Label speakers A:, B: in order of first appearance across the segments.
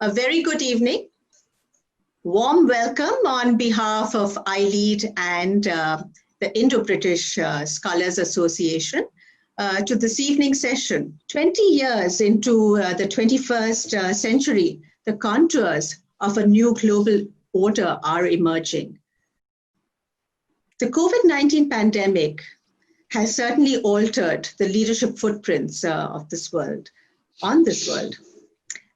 A: A very good evening. Warm welcome on behalf of iLEAD and the Indo-British Scholars Association to this evening session. 20 years into the 21st century, the contours of a new global order are emerging. The COVID-19 pandemic has certainly altered the leadership footprints of this world, on this world.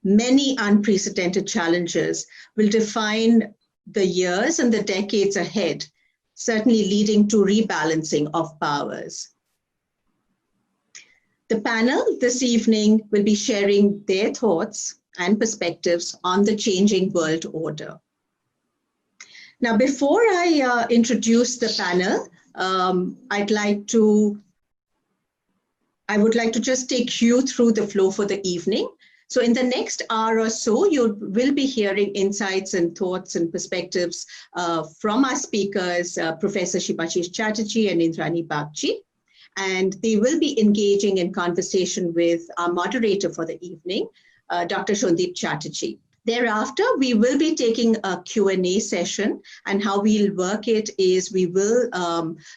A: Many unprecedented challenges will define the years and the decades ahead, certainly leading to rebalancing of powers. The panel this evening will be sharing their thoughts and perspectives on the changing world order. Now, before I introduce the panel, I would like to just take you through the flow for the evening. So in the next hour or so, you will be hearing insights and thoughts and perspectives from our speakers, Professor Shibashis Chatterjee and Indrani Bagchi. And they will be engaging in conversation with our moderator for the evening, Dr. Sandip Chatterjee. Thereafter, we will be taking a Q&A session, and how we'll work it is we will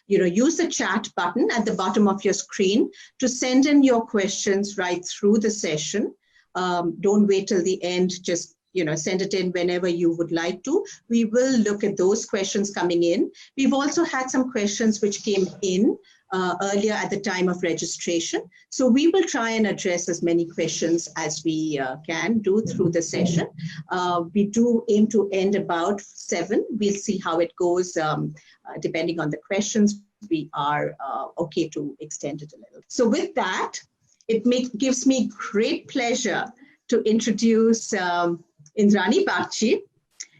A: use the chat button at the bottom of your screen to send in your questions right through the session. Don't wait till the end, just send it in whenever you would like to. We will look at those questions coming in. We've also had some questions which came in earlier at the time of registration. So we will try and address as many questions as we can do through the session. We do aim to end about 7. We'll see how it goes depending on the questions. We are okay to extend it a little. So with that, it gives me great pleasure to introduce Indrani Bagchi.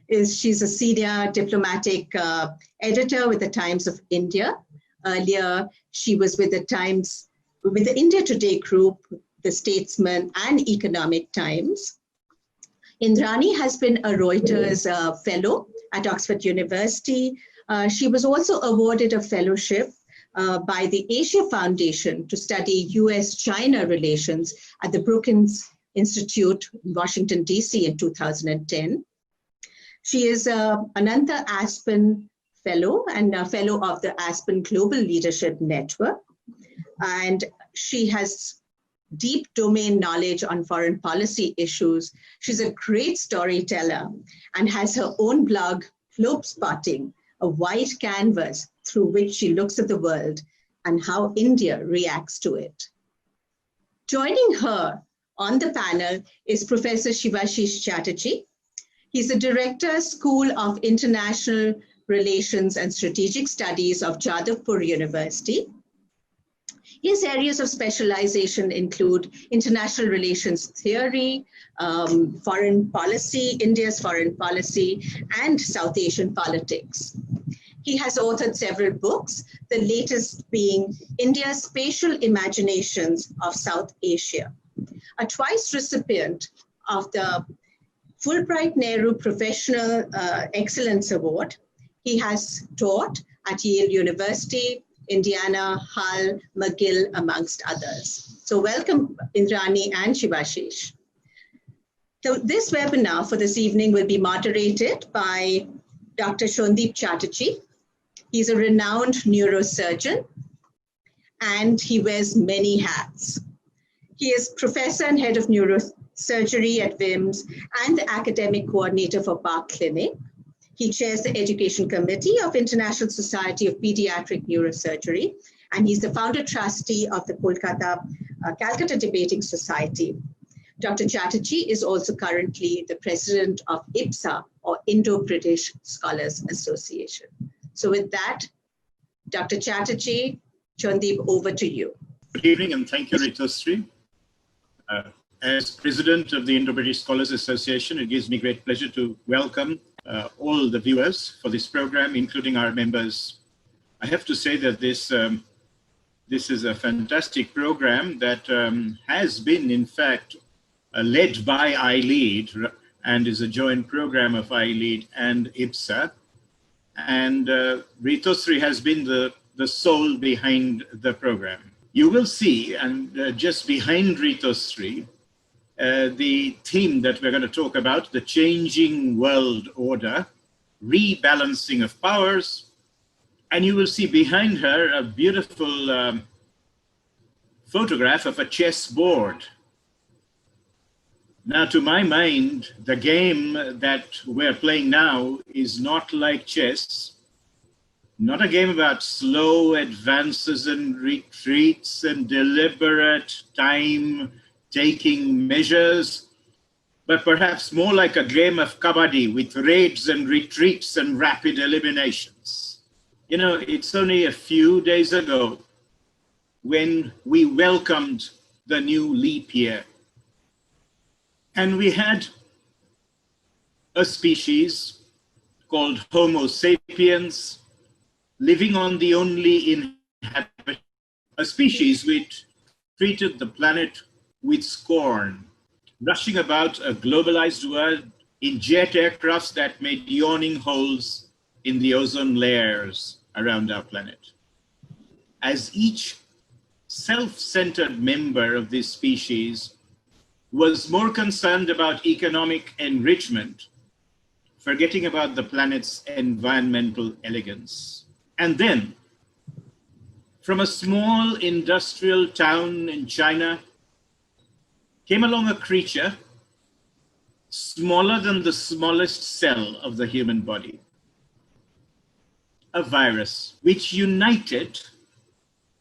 A: She's a senior diplomatic editor with the Times of India. Earlier, she was with the India Today group, the Statesman and Economic Times. Indrani has been a Reuters fellow at Oxford University. She was also awarded a fellowship by the Asia Foundation to study US-China relations at the Brookings Institute in Washington, D.C. in 2010. She is an Ananta Aspen Fellow and a Fellow of the Aspen Global Leadership Network. And she has deep domain knowledge on foreign policy issues. She's a great storyteller and has her own blog, Globe Spotting, a white canvas through which she looks at the world and how India reacts to it. Joining her on the panel is Professor Shibashis Chatterjee. He's the Director, School of International Relations and Strategic Studies of Jadavpur University. His areas of specialization include international relations theory, foreign policy, India's foreign policy, and South Asian politics. He has authored several books, the latest being India's Spatial Imaginations of South Asia, a twice recipient of the Fulbright Nehru Professional Excellence Award. He has taught at Yale University, Indiana, Hull, McGill, amongst others. So welcome, Indrani and Shibashis. So this webinar for this evening will be moderated by Dr. Sandip Chatterjee. He's a renowned neurosurgeon and he wears many hats. He is professor and head of neurosurgery at WIMS and the academic coordinator for Park Clinic. He chairs the Education Committee of International Society of Pediatric Neurosurgery, and he's the founder trustee of the Calcutta Debating Society. Dr. Chatterjee is also currently the president of IBSA, or Indo-British Scholars Association. So with that, Dr. Chatterjee, Sandip, over to you.
B: Good evening, and thank you, Ritusri. As president of the Indo-British Scholars Association, it gives me great pleasure to welcome all the viewers for this program, including our members. I have to say that this is a fantastic program that has been, in fact, led by iLEAD and is a joint program of iLEAD and IBSA. And Ritusri has been the soul behind the program. You will see, and just behind Ritusri, the theme that we're going to talk about, the changing world order, rebalancing of powers. And you will see behind her a beautiful photograph of a chessboard. Now, to my mind, the game that we're playing now is not like chess, not a game about slow advances and retreats and deliberate time-taking measures, but perhaps more like a game of kabaddi with raids and retreats and rapid eliminations. You know, it's only a few days ago when we welcomed the new leap year. And we had a species called Homo sapiens living on the only inhabited, a species which treated the planet with scorn, rushing about a globalized world in jet aircrafts that made yawning holes in the ozone layers around our planet. As each self-centered member of this species was more concerned about economic enrichment, forgetting about the planet's environmental elegance. And then, from a small industrial town in China, came along a creature smaller than the smallest cell of the human body, a virus which united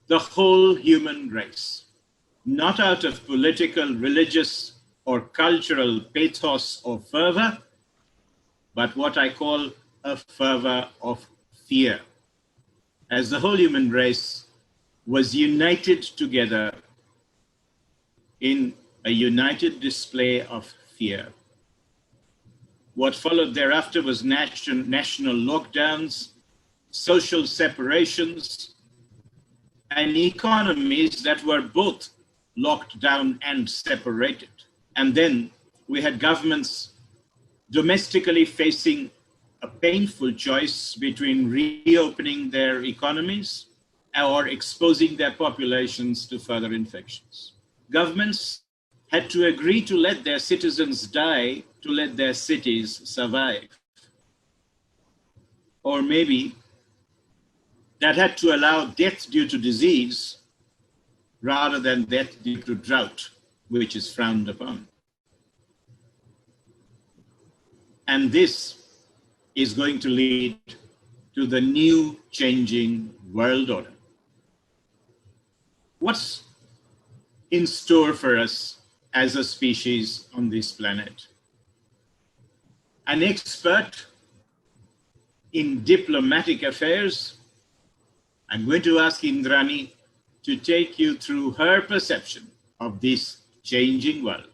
B: the whole human race, not out of political, religious, or cultural pathos or fervor, but what I call a fervor of fear, as the whole human race was united together in a united display of fear. What followed thereafter was national lockdowns, social separations, and economies that were both locked down and separated. And then we had governments domestically facing a painful choice between reopening their economies or exposing their populations to further infections. Governments had to agree to let their citizens die to let their cities survive. Or maybe that had to allow death due to disease rather than death due to drought, which is frowned upon. And this is going to lead to the new changing world order. What's in store for us as a species on this planet? An expert in diplomatic affairs, I'm going to ask Indrani to take you through her perception of this changing world.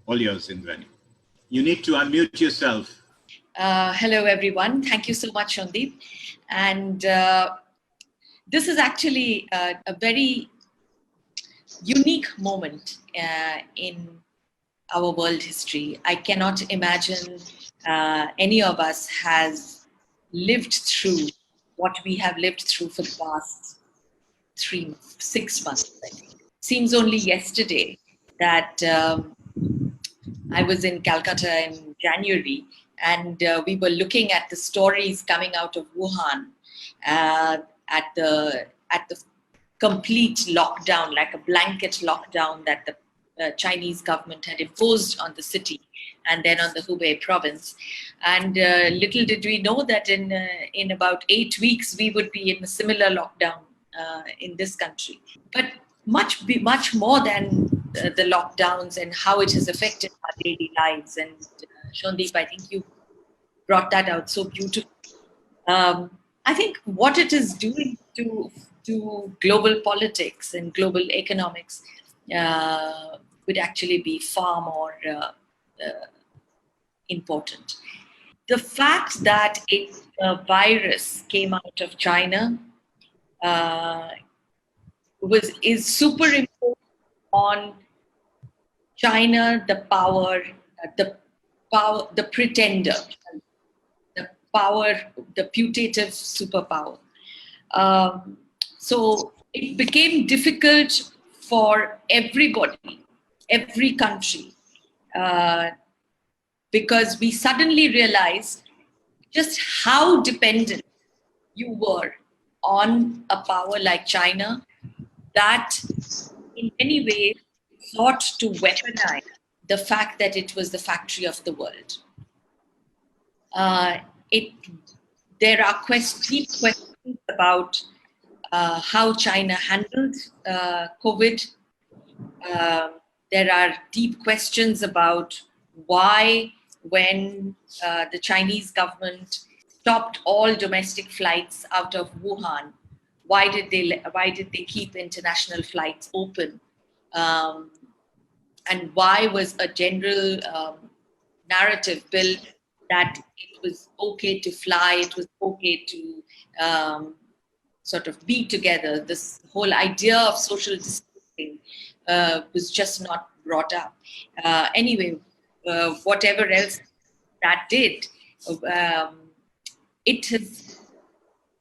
B: All yours, Indrani. You need to unmute yourself.
C: Hello, everyone. Thank you so much, Sandip. And this is actually a very unique moment in our world history. I cannot imagine any of us has lived through what we have lived through for the past 6 months, I think. Seems only yesterday that I was in Calcutta in January, and we were looking at the stories coming out of Wuhan at the complete lockdown, like a blanket lockdown that the Chinese government had imposed on the city and then on the Hubei province. And little did we know that in about 8 weeks, we would be in a similar lockdown in this country. But much more than the lockdowns and how it has affected our daily lives. And Sandip, I think you brought that out so beautifully. I think what it is doing to global politics and global economics would actually be far more important. The fact that a virus came out of China is superimposed on China, the pretender, the putative superpower. So it became difficult for everybody, every country, because we suddenly realized just how dependent you were on a power like China that in many ways sought to weaponize the fact that it was the factory of the world. There are deep questions about how China handled COVID. There are deep questions about why, when the Chinese government stopped all domestic flights out of Wuhan, why did they keep international flights open? And why was a general narrative built that it was okay to fly, it was okay to sort of be together? This whole idea of social distancing was just not brought up. Anyway, whatever else that did,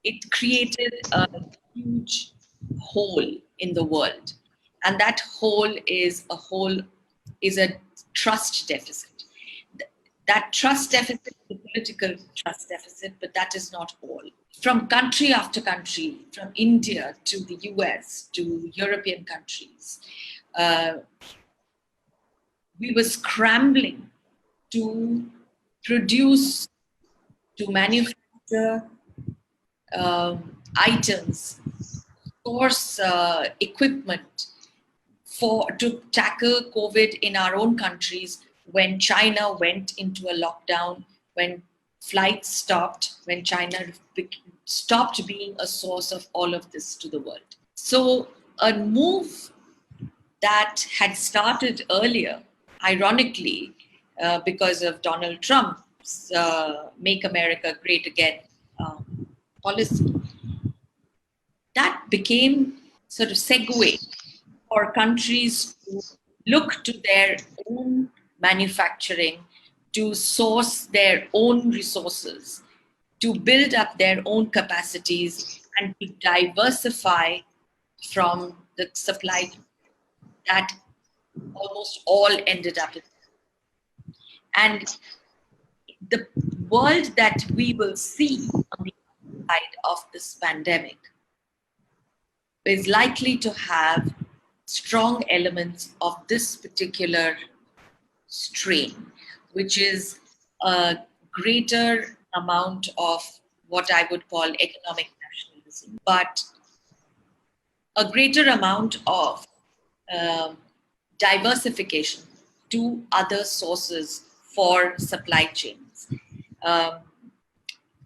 C: it created a huge hole in the world. And that hole is a trust deficit. That trust deficit is a political trust deficit, but that is not all. From country after country, from India to the US to European countries, we were scrambling to produce, to manufacture items, source equipment to tackle COVID in our own countries when China went into a lockdown, when flights stopped, when China stopped being a source of all of this to the world. So a move that had started earlier, ironically, because of Donald Trump's Make America Great Again policy, that became sort of segue for countries to look to their own manufacturing, to source their own resources, to build up their own capacities, and to diversify from the supply that almost all ended up in. And the world that we will see on the side of this pandemic is likely to have strong elements of this particular strain, which is a greater amount of what I would call economic nationalism, but a greater amount of diversification to other sources for supply chains.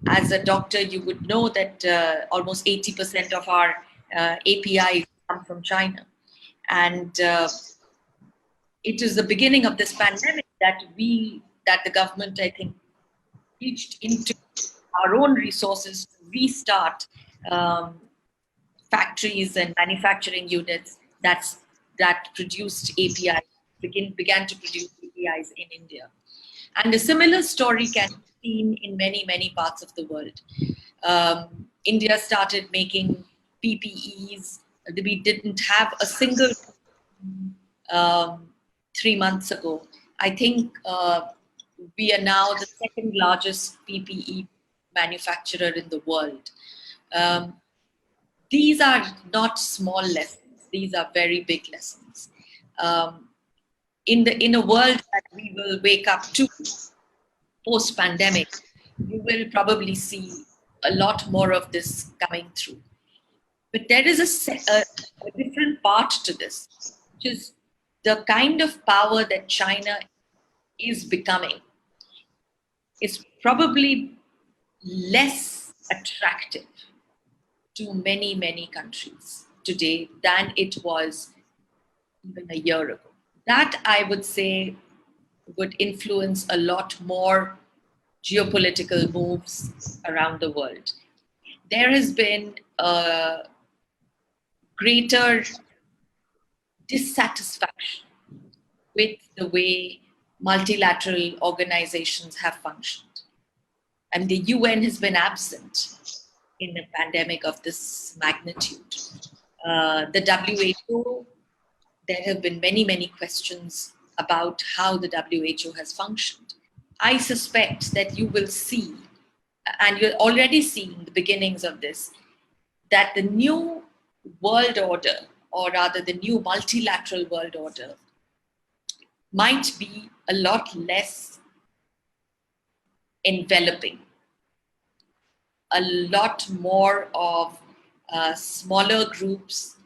C: As a doctor, you would know that almost 80% of our APIs come from China. And it is the beginning of this pandemic that the government, I think, reached into our own resources to restart factories and manufacturing units that produced APIs, began to produce APIs in India. And a similar story can be seen in many, many parts of the world. India started making PPEs. We didn't have a single 3 months ago. I think we are now the second largest PPE manufacturer in the world. These are not small lessons. These are very big lessons. In a world that we will wake up to post-pandemic, you will probably see a lot more of this coming through. But there is a different part to this, which is the kind of power that China is becoming is probably less attractive to many, many countries today than it was even a year ago. That, I would say, would influence a lot more geopolitical moves around the world. There has been a greater dissatisfaction with the way multilateral organizations have functioned. And the UN has been absent in a pandemic of this magnitude. The WHO, there have been many, many questions about how the WHO has functioned. I suspect that you will see, and you're already seeing the beginnings of this, that the new world order, or rather the new multilateral world order, might be a lot less enveloping, a lot more of smaller groups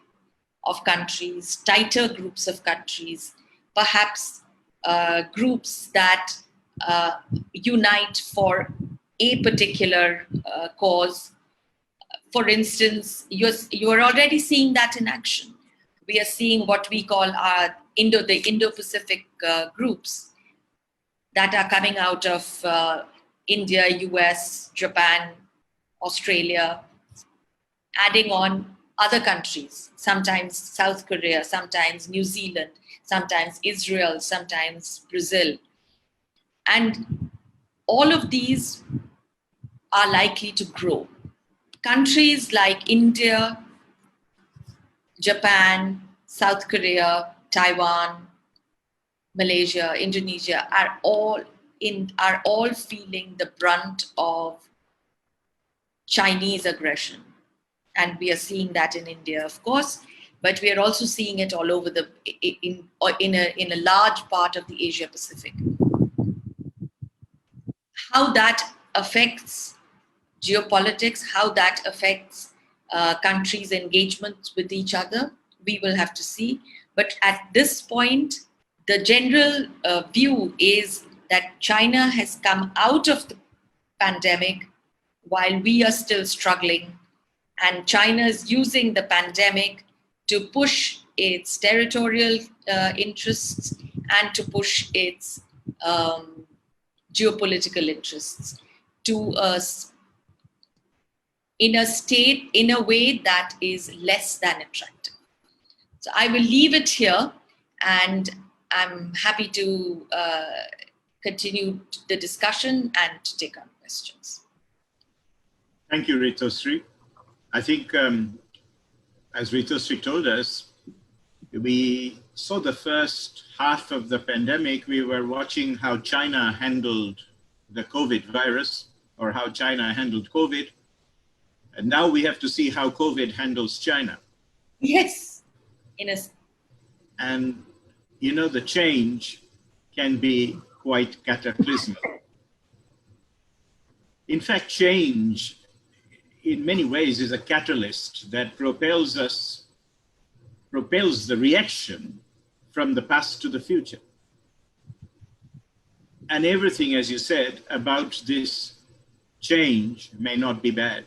C: of countries, tighter groups of countries, perhaps groups that unite for a particular cause. For instance, you're already seeing that in action. We are seeing what we call the Indo-Pacific groups that are coming out of India, US, Japan, Australia, adding on other countries, sometimes South Korea, sometimes New Zealand, sometimes Israel, sometimes Brazil. And all of these are likely to grow. Countries like India, Japan, South Korea, Taiwan, Malaysia, Indonesia are all feeling the brunt of Chinese aggression. And we are seeing that in India, of course, but we are also seeing it all over in a large part of the Asia Pacific. How that affects geopolitics, how that affects countries' engagement with each other, we will have to see. But at this point, the general view is that China has come out of the pandemic while we are still struggling. And China is using the pandemic to push its territorial interests and to push its geopolitical interests to in a way that is less than attractive. So I will leave it here, and I'm happy to continue the discussion and to take on questions.
B: Thank you, Ritosri. I think, as Ritosri told us, we saw the first half of the pandemic. We were watching how China handled the COVID virus, or how China handled COVID. And now we have to see how COVID handles China.
C: Yes.
B: And, you know, the change can be quite cataclysmic. In fact, change in many ways is a catalyst that propels the reaction from the past to the future. And everything, as you said, about this change may not be bad.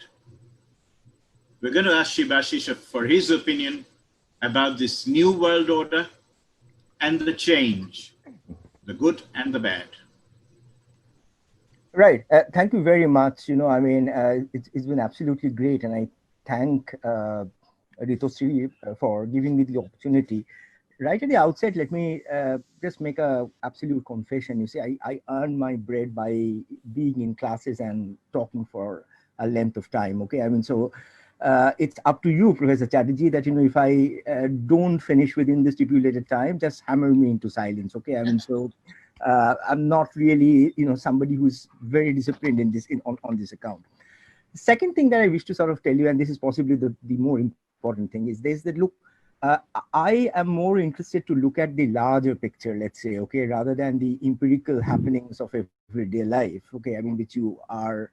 B: We're going to ask Shibashis for his opinion about this new world order and the change, the good and the bad.
D: Right. Thank you very much. You know, I mean, it's been absolutely great. And I thank Ritosri for giving me the opportunity. Right at the outset, let me just make an absolute confession. You see, I earn my bread by being in classes and talking for a length of time. Okay. I mean, so it's up to you, Professor Chatterjee, that, you know, if I don't finish within the stipulated time, just hammer me into silence. Okay. I mean, so I'm not really, you know, somebody who's very disciplined in this on this account. The second thing that I wish to sort of tell you, and this is possibly the more important thing, is this: that look, I am more interested to look at the larger picture, let's say, okay, rather than the empirical happenings of everyday life. Okay, I mean, which you are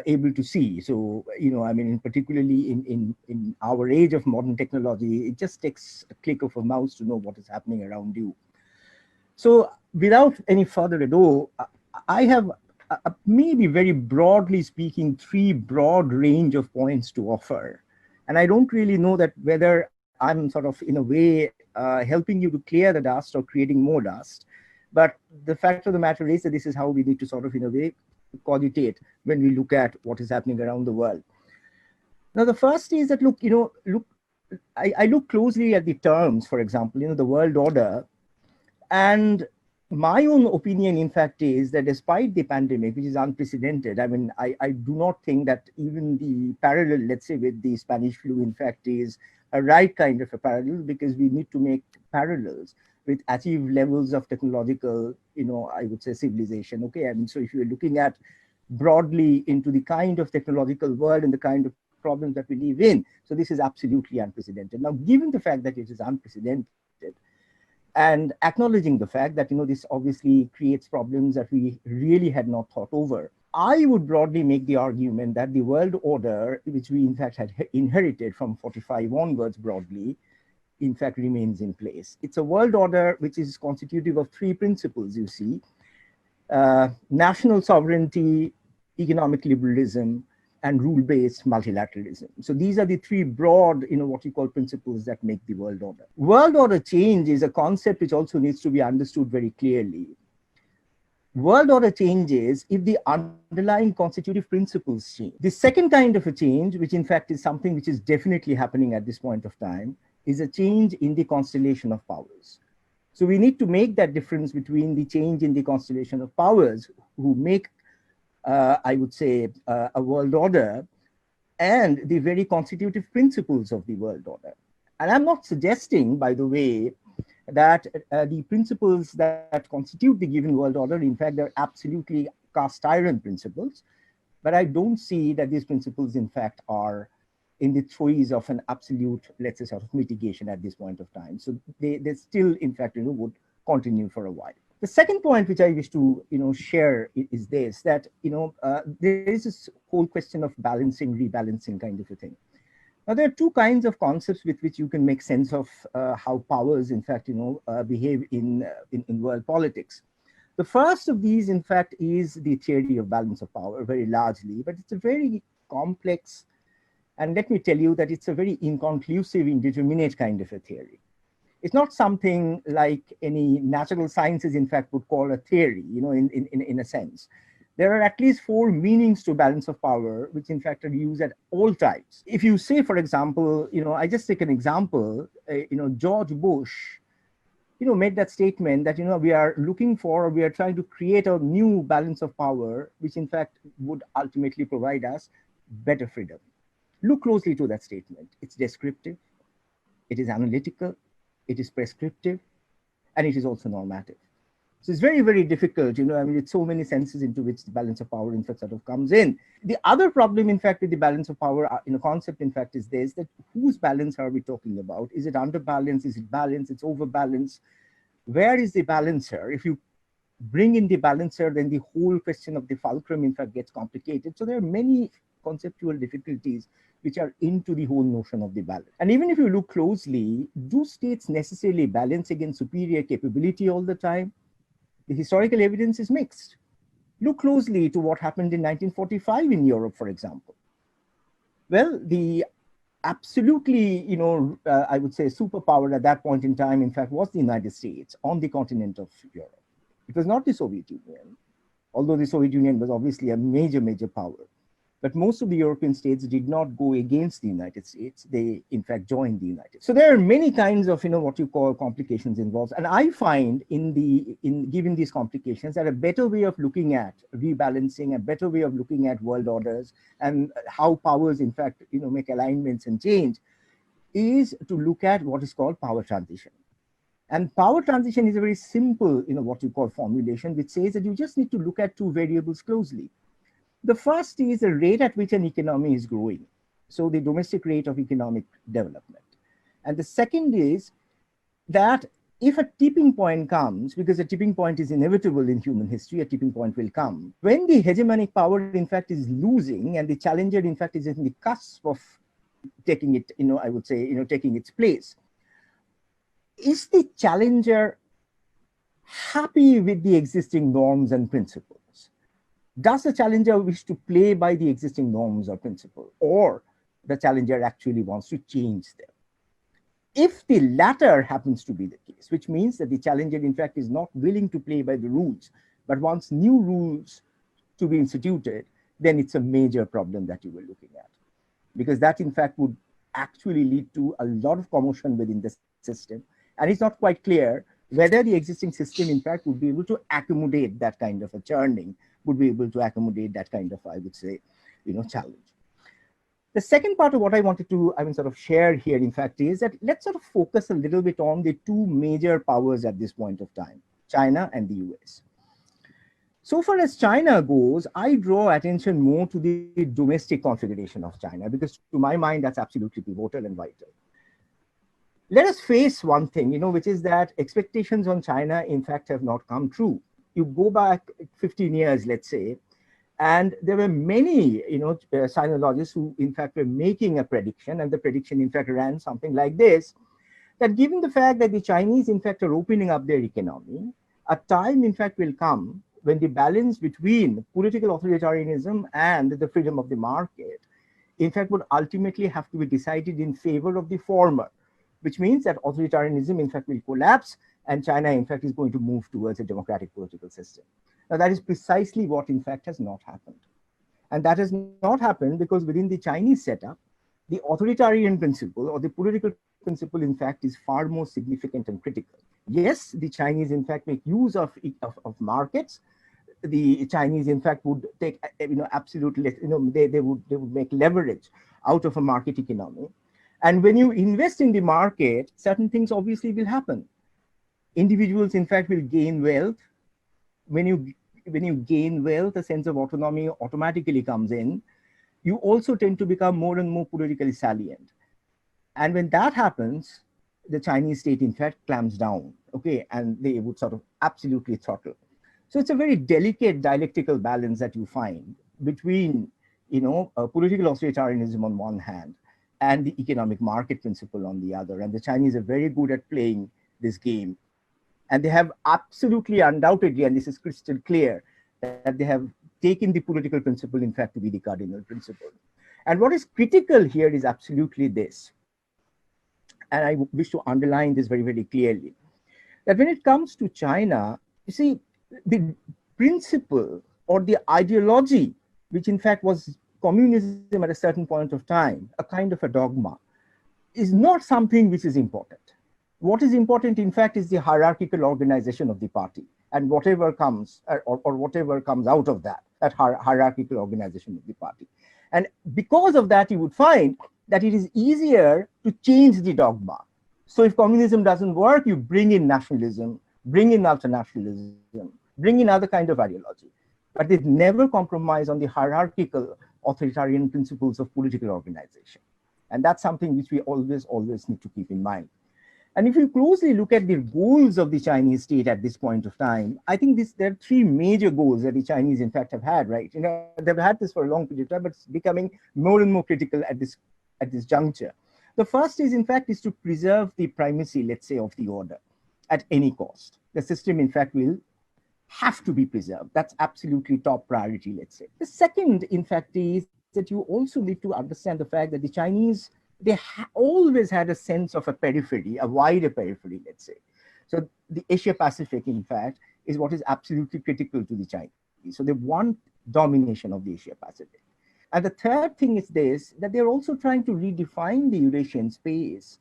D: able to see. So, you know, I mean, particularly in our age of modern technology, it just takes a click of a mouse to know what is happening around you. So without any further ado, I have maybe very broadly speaking, 3 broad range of points to offer. And I don't really know that whether I'm sort of in a way helping you to clear the dust or creating more dust. But the fact of the matter is that this is how we need to sort of in a way cogitate when we look at what is happening around the world. Now, the first is that, look, you know, I look closely at the terms, for example, you know, the world order. And my own opinion, in fact, is that despite the pandemic, which is unprecedented, I mean, I do not think that even the parallel, let's say, with the Spanish flu, in fact, is a right kind of a parallel, because we need to make parallels with achieved levels of technological, I would say civilization. Okay, I mean, so if you're looking at broadly into the kind of technological world and the kind of problems that we live in, so this is absolutely unprecedented. Now, given the fact that it is unprecedented, and acknowledging the fact that, this obviously creates problems that we really had not thought over, I would broadly make the argument that the world order, which we in fact had inherited from 45 onwards broadly, in fact remains in place. It's a world order which is constitutive of three principles, you see: national sovereignty, economic liberalism, and rule-based multilateralism. So these are the three broad, what you call principles that make the world order. World order change is a concept which also needs to be understood very clearly. World order changes if the underlying constitutive principles change. The second kind of a change, which in fact is something which is definitely happening at this point of time, is a change in the constellation of powers. So we need to make that difference between the change in the constellation of powers who make, I would say, a world order, and the very constitutive principles of the world order. And I'm not suggesting, by the way, that the principles that constitute the given world order, in fact, they're absolutely cast iron principles, but I don't see that these principles, in fact, are in the throes of an absolute, let's say, sort of mitigation at this point of time. So they still, in fact, would continue for a while. The second point which I wish to share is this, that there is this whole question of balancing, rebalancing kind of a thing. Now, there are two kinds of concepts with which you can make sense of how powers, in fact, behave in world politics. The first of these, in fact, is the theory of balance of power, very largely, but it's a very complex, and let me tell you that it's a very inconclusive, indeterminate kind of a theory. It's not something like any natural sciences, in fact, would call a theory, in a sense. There are at least four meanings to balance of power, which in fact are used at all times. If you say, for example, I just take an example, George Bush, made that statement that, we are trying to create a new balance of power, which in fact would ultimately provide us better freedom. Look closely to that statement. It's descriptive, it is analytical, it is prescriptive, and it is also normative. So it's very, very difficult, it's so many senses into which the balance of power, in fact, sort of comes in. The other problem, in fact, with the balance of power, concept, in fact, is this, that whose balance are we talking about? Is it under balance? Is it balance? It's over balance? Where is the balancer? If you bring in the balancer, then the whole question of the fulcrum, in fact, gets complicated. So there are many conceptual difficulties which are into the whole notion of the balance. And even if you look closely, do states necessarily balance against superior capability all the time? The historical evidence is mixed. Look closely to what happened in 1945 in Europe, for example. Well, the absolutely, I would say superpower at that point in time, in fact, was the United States on the continent of Europe. It was not the Soviet Union, although the Soviet Union was obviously a major, major power. But most of the European states did not go against the United States. They, in fact, joined the United States. So there are many kinds of, what you call complications involved. And I find in given these complications that a better way of looking at rebalancing, a better way of looking at world orders and how powers, in fact, make alignments and change, is to look at what is called power transition. And power transition is a very simple, what you call formulation, which says that you just need to look at two variables closely. The first is the rate at which an economy is growing. So the domestic rate of economic development. And the second is that if a tipping point comes, because a tipping point is inevitable in human history, a tipping point will come. When the hegemonic power, in fact, is losing and the challenger, in fact, is in the cusp of taking it, I would say, taking its place. Is the challenger happy with the existing norms and principles? Does the challenger wish to play by the existing norms or principles, or the challenger actually wants to change them? If the latter happens to be the case, which means that the challenger, in fact, is not willing to play by the rules, but wants new rules to be instituted, then it's a major problem that you were looking at. Because that, in fact, would actually lead to a lot of commotion within the system. And it's not quite clear whether the existing system, in fact, would be able to accommodate that kind of a churning, would be able to accommodate that kind of, I would say, challenge. The second part of what I wanted to, sort of share here, in fact, is that let's sort of focus a little bit on the two major powers at this point of time, China and the US. So far as China goes, I draw attention more to the domestic configuration of China, because to my mind, that's absolutely pivotal and vital. Let us face one thing, which is that expectations on China, in fact, have not come true. You go back 15 years, let's say, and there were many, sinologists who, in fact, were making a prediction, and the prediction, in fact, ran something like this, that given the fact that the Chinese, in fact, are opening up their economy, a time, in fact, will come when the balance between political authoritarianism and the freedom of the market, in fact, would ultimately have to be decided in favor of the former, which means that authoritarianism, in fact, will collapse, and China, in fact, is going to move towards a democratic political system. Now, that is precisely what, in fact, has not happened. And that has not happened because within the Chinese setup, the authoritarian principle or the political principle, in fact, is far more significant and critical. Yes, the Chinese, in fact, make use of markets. The Chinese, in fact, would take, absolutely, they would make leverage out of a market economy. And when you invest in the market, certain things obviously will happen. Individuals, in fact, will gain wealth. When you gain wealth, a sense of autonomy automatically comes in. You also tend to become more and more politically salient. And when that happens, the Chinese state, in fact, clamps down, okay? And they would sort of absolutely throttle. So it's a very delicate dialectical balance that you find between, political authoritarianism on one hand and the economic market principle on the other. And the Chinese are very good at playing this game. And they have absolutely, undoubtedly, and this is crystal clear, that they have taken the political principle, in fact, to be the cardinal principle. And what is critical here is absolutely this. And I wish to underline this very, very clearly, that when it comes to China, you see, the principle or the ideology, which in fact was communism at a certain point of time, a kind of a dogma, is not something which is important. What is important, in fact, is the hierarchical organization of the party, and whatever comes or whatever comes out of that hierarchical organization of the party. And because of that, you would find that it is easier to change the dogma. So if communism doesn't work, you bring in nationalism, bring in ultranationalism, bring in other kind of ideology. But they never compromise on the hierarchical authoritarian principles of political organization. And that's something which we always need to keep in mind. And if you closely look at the goals of the Chinese state at this point of time, I think there are three major goals that the Chinese, in fact, have had, right? They've had this for a long period of time, but it's becoming more and more critical at this juncture. The first is, in fact, is to preserve the primacy, let's say, of the order at any cost. The system, in fact, will have to be preserved. That's absolutely top priority, let's say. The second, in fact, is that you also need to understand the fact that the Chinese, they always had a sense of a periphery, a wider periphery, let's say. So the Asia-Pacific, in fact, is what is absolutely critical to the Chinese. So they want domination of the Asia-Pacific. And the third thing is this, that they're also trying to redefine the Eurasian space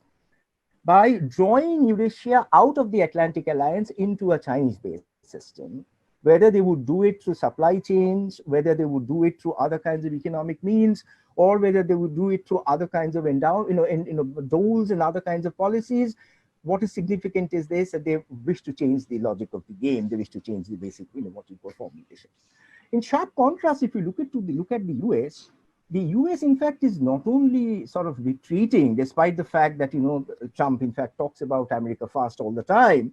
D: by drawing Eurasia out of the Atlantic Alliance into a Chinese-based system, whether they would do it through supply chains, whether they would do it through other kinds of economic means, or whether they would do it through other kinds of doles and other kinds of policies. What is significant is this, that they wish to change the logic of the game. They wish to change the basic, what you call formulation. In sharp contrast, if you look at the US, in fact, is not only sort of retreating, despite the fact that, Trump, in fact, talks about America first all the time.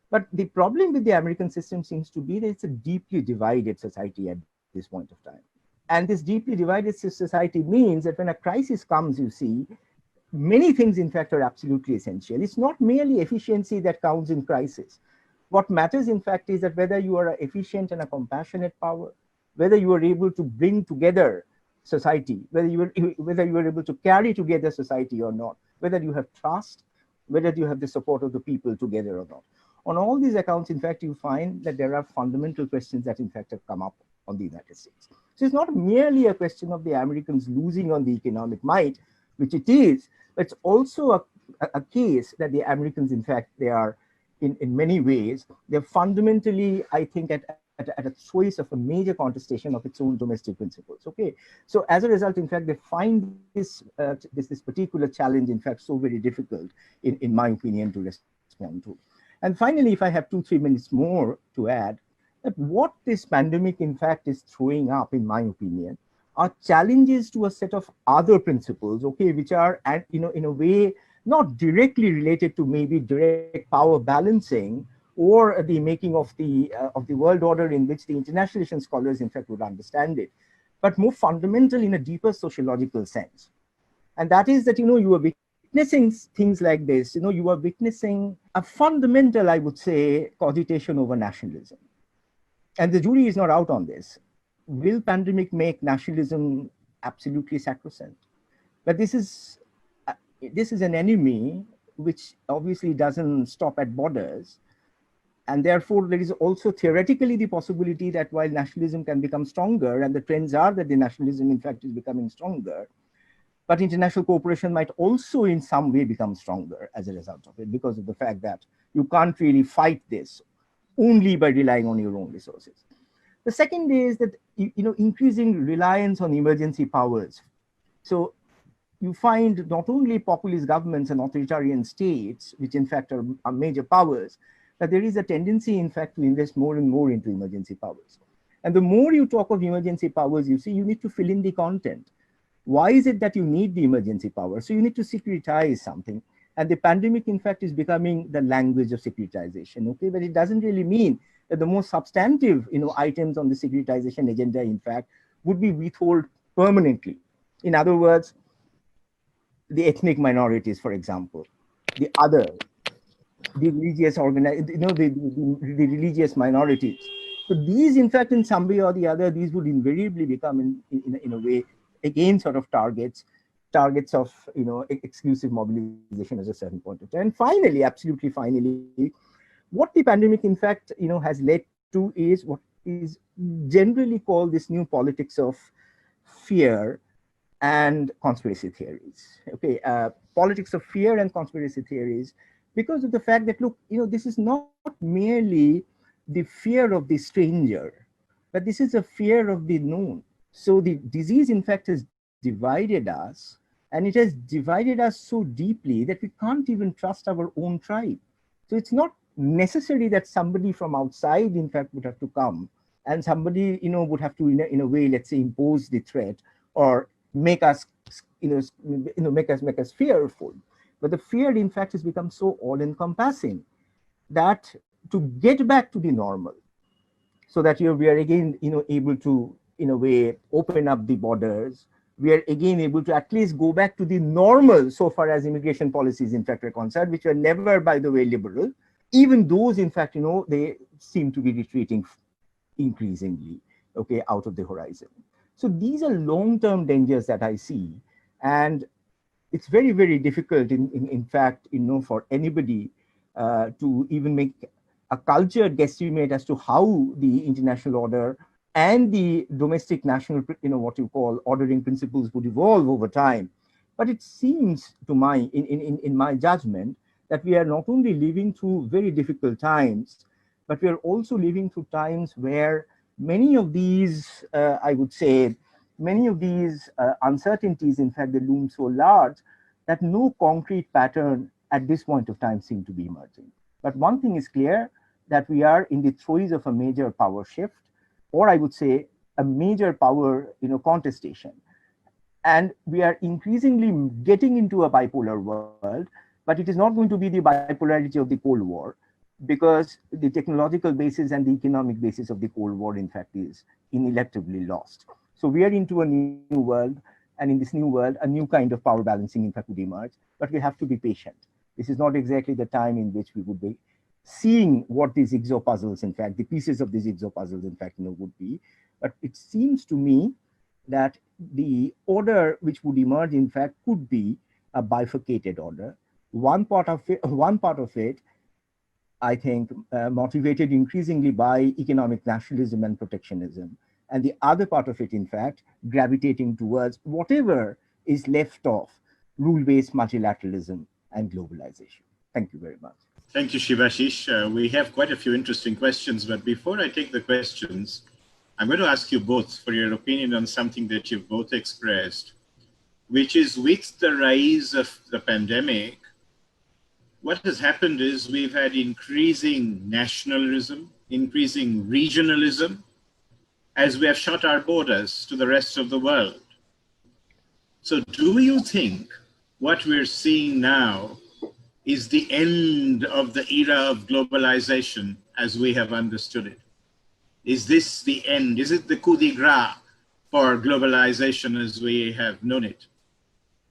D: But the problem with the American system seems to be that it's a deeply divided society at this point of time. And this deeply divided society means that when a crisis comes, you see, many things, in fact, are absolutely essential. It's not merely efficiency that counts in crisis. What matters, in fact, is that whether you are an efficient and a compassionate power, whether you are able to bring together society, whether you are able to carry together society or not, whether you have trust, whether you have the support of the people together or not. On all these accounts, in fact, you find that there are fundamental questions that, in fact, have come up on the United States. So it's not merely a question of the Americans losing on the economic might, which it is, but it's also a case that the Americans, in fact, they are, in many ways, they're fundamentally, I think, at at a choice of a major contestation of its own domestic principles. Okay, so as a result, in fact, they find this particular challenge, in fact, so very difficult, in my opinion, to respond to. And finally, if I have 2-3 minutes more to add, that what this pandemic, in fact, is throwing up, in my opinion, are challenges to a set of other principles, okay, which are, in a way, not directly related to maybe direct power balancing or the making of the world order in which the international relations scholars, in fact, would understand it, but more fundamental in a deeper sociological sense. And that is that, you are witnessing things like this, you are witnessing a fundamental, I would say, cogitation over nationalism. And the jury is not out on this. Will pandemic make nationalism absolutely sacrosanct? But this is an enemy which obviously doesn't stop at borders. And therefore, there is also theoretically the possibility that while nationalism can become stronger, and the trends are that the nationalism, in fact, is becoming stronger, but international cooperation might also in some way become stronger as a result of it, because of the fact that you can't really fight this only by relying on your own resources. The second is that, increasing reliance on emergency powers. So you find not only populist governments and authoritarian states, which in fact are major powers, but there is a tendency, in fact, to invest more and more into emergency powers. And the more you talk of emergency powers, you see, you need to fill in the content. Why is it that you need the emergency power? So you need to securitize something. And the pandemic, in fact, is becoming the language of securitization, okay? But it doesn't really mean that the most substantive, items on the securitization agenda, in fact, would be withheld permanently. In other words, the ethnic minorities, for example, the religious the religious minorities. So these, in fact, in some way or the other, these would invariably become, in a way, again, sort of targets of, exclusive mobilization at a certain point of time. And finally, absolutely finally, what the pandemic, in fact, has led to is what is generally called this new politics of fear and conspiracy theories. Okay, politics of fear and conspiracy theories, because of the fact that, look, this is not merely the fear of the stranger, but this is a fear of the known. So the disease, in fact, has divided us, and it has divided us so deeply that we can't even trust our own tribe. So it's not necessary that somebody from outside, in fact, would have to come, and somebody, would have to, in a way, let's say, impose the threat or make us, make us fearful. But the fear, in fact, has become so all-encompassing that to get back to the normal, so that we are again, able to, in a way, open up the borders, we are again able to at least go back to the normal so far as immigration policies, in fact, are concerned, which were never, by the way, liberal. Even those, in fact, they seem to be retreating increasingly, okay, out of the horizon. So these are long-term dangers that I see. And it's very, very difficult, in fact, for anybody to even make a cultured guesstimate as to how the international order and the domestic national, what you call ordering principles would evolve over time. But it seems to in my judgment, that we are not only living through very difficult times, but we are also living through times where many of these, I would say, many of these uncertainties, in fact, they loom so large that no concrete pattern at this point of time seem to be emerging. But one thing is clear, that we are in the throes of a major power shift, or I would say a major power, contestation. And we are increasingly getting into a bipolar world, but it is not going to be the bipolarity of the Cold War, because the technological basis and the economic basis of the Cold War, in fact, is ineluctably lost. So we are into a new world, and in this new world, a new kind of power balancing, in fact, would emerge, but we have to be patient. This is not exactly the time in which we would be seeing what these jigsaw puzzles, in fact, the pieces of these jigsaw puzzles, in fact, would be. But it seems to me that the order which would emerge, in fact, could be a bifurcated order. One part of it, I think, motivated increasingly by economic nationalism and protectionism. And the other part of it, in fact, gravitating towards whatever is left of rule-based multilateralism and globalization. Thank you very much.
B: Thank you, Shibashis. We have quite a few interesting questions, but before I take the questions, I'm going to ask you both for your opinion on something that you've both expressed, which is with the rise of the pandemic, what has happened is we've had increasing nationalism, increasing regionalism, as we have shut our borders to the rest of the world. So do you think what we're seeing now is the end of the era of globalization as we have understood it? Is this the end? Is it the coup de grace for globalization as we have known it?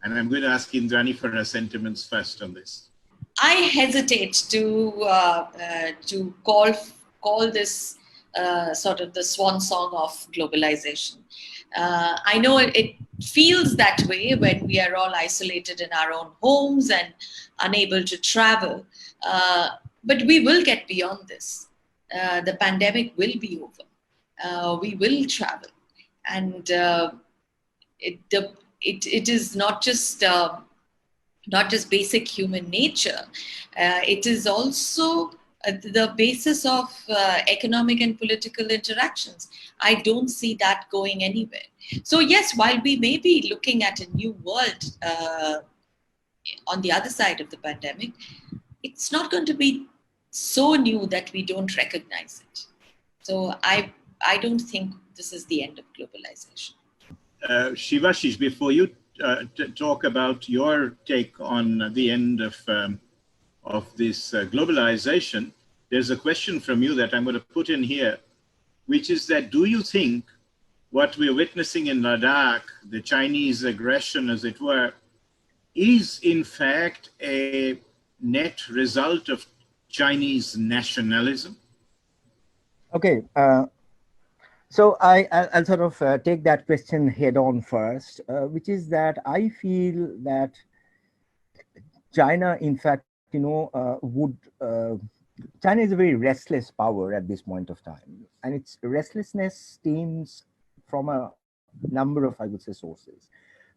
B: And I'm going to ask Indrani for her sentiments first on this.
C: I hesitate to call this sort of the swan song of globalization. I know it feels that way when we are all isolated in our own homes and unable to travel. But we will get beyond this. The pandemic will be over. We will travel, and it is not just basic human nature. It is also the basis of economic and political interactions. I don't see that going anywhere. So yes, while we may be looking at a new world on the other side of the pandemic, it's not going to be so new that we don't recognize it. So I don't think this is the end of globalization.
B: Shibashis, before you talk about your take on the end of this globalization, there's a question from you that I'm going to put in here, which is that do you think what we're witnessing in Ladakh, the Chinese aggression as it were, is in fact a net result of Chinese nationalism?
D: Okay, so I'll sort of take that question head on first, which is that I feel that China, in fact, China is a very restless power at this point of time, and its restlessness stems from a number of, I would say, sources.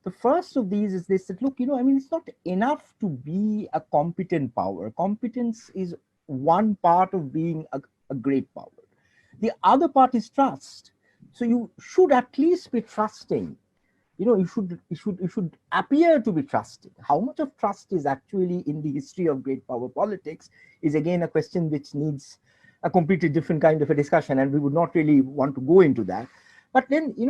D: The first of these is this, that look, it's not enough to be a competent power. Competence is one part of being a great power. The other part is trust. So you should at least be trusting. You should appear to be trusting. How much of trust is actually in the history of great power politics is again a question which needs a completely different kind of a discussion, and we would not really want to go into that. But then, in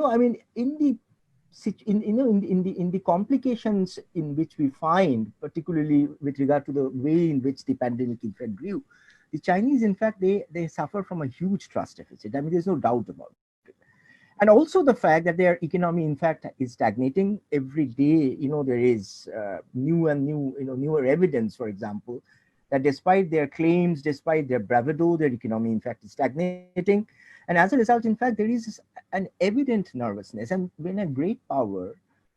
D: the complications in which we find, particularly with regard to the way in which the pandemic in fact grew, the Chinese, in fact, they suffer from a huge trust deficit. There's no doubt about it. And also the fact that their economy, in fact, is stagnating every day. There is newer evidence, for example, that despite their claims, despite their bravado, their economy, in fact, is stagnating. And as a result, in fact, there is an evident nervousness. And when a great power,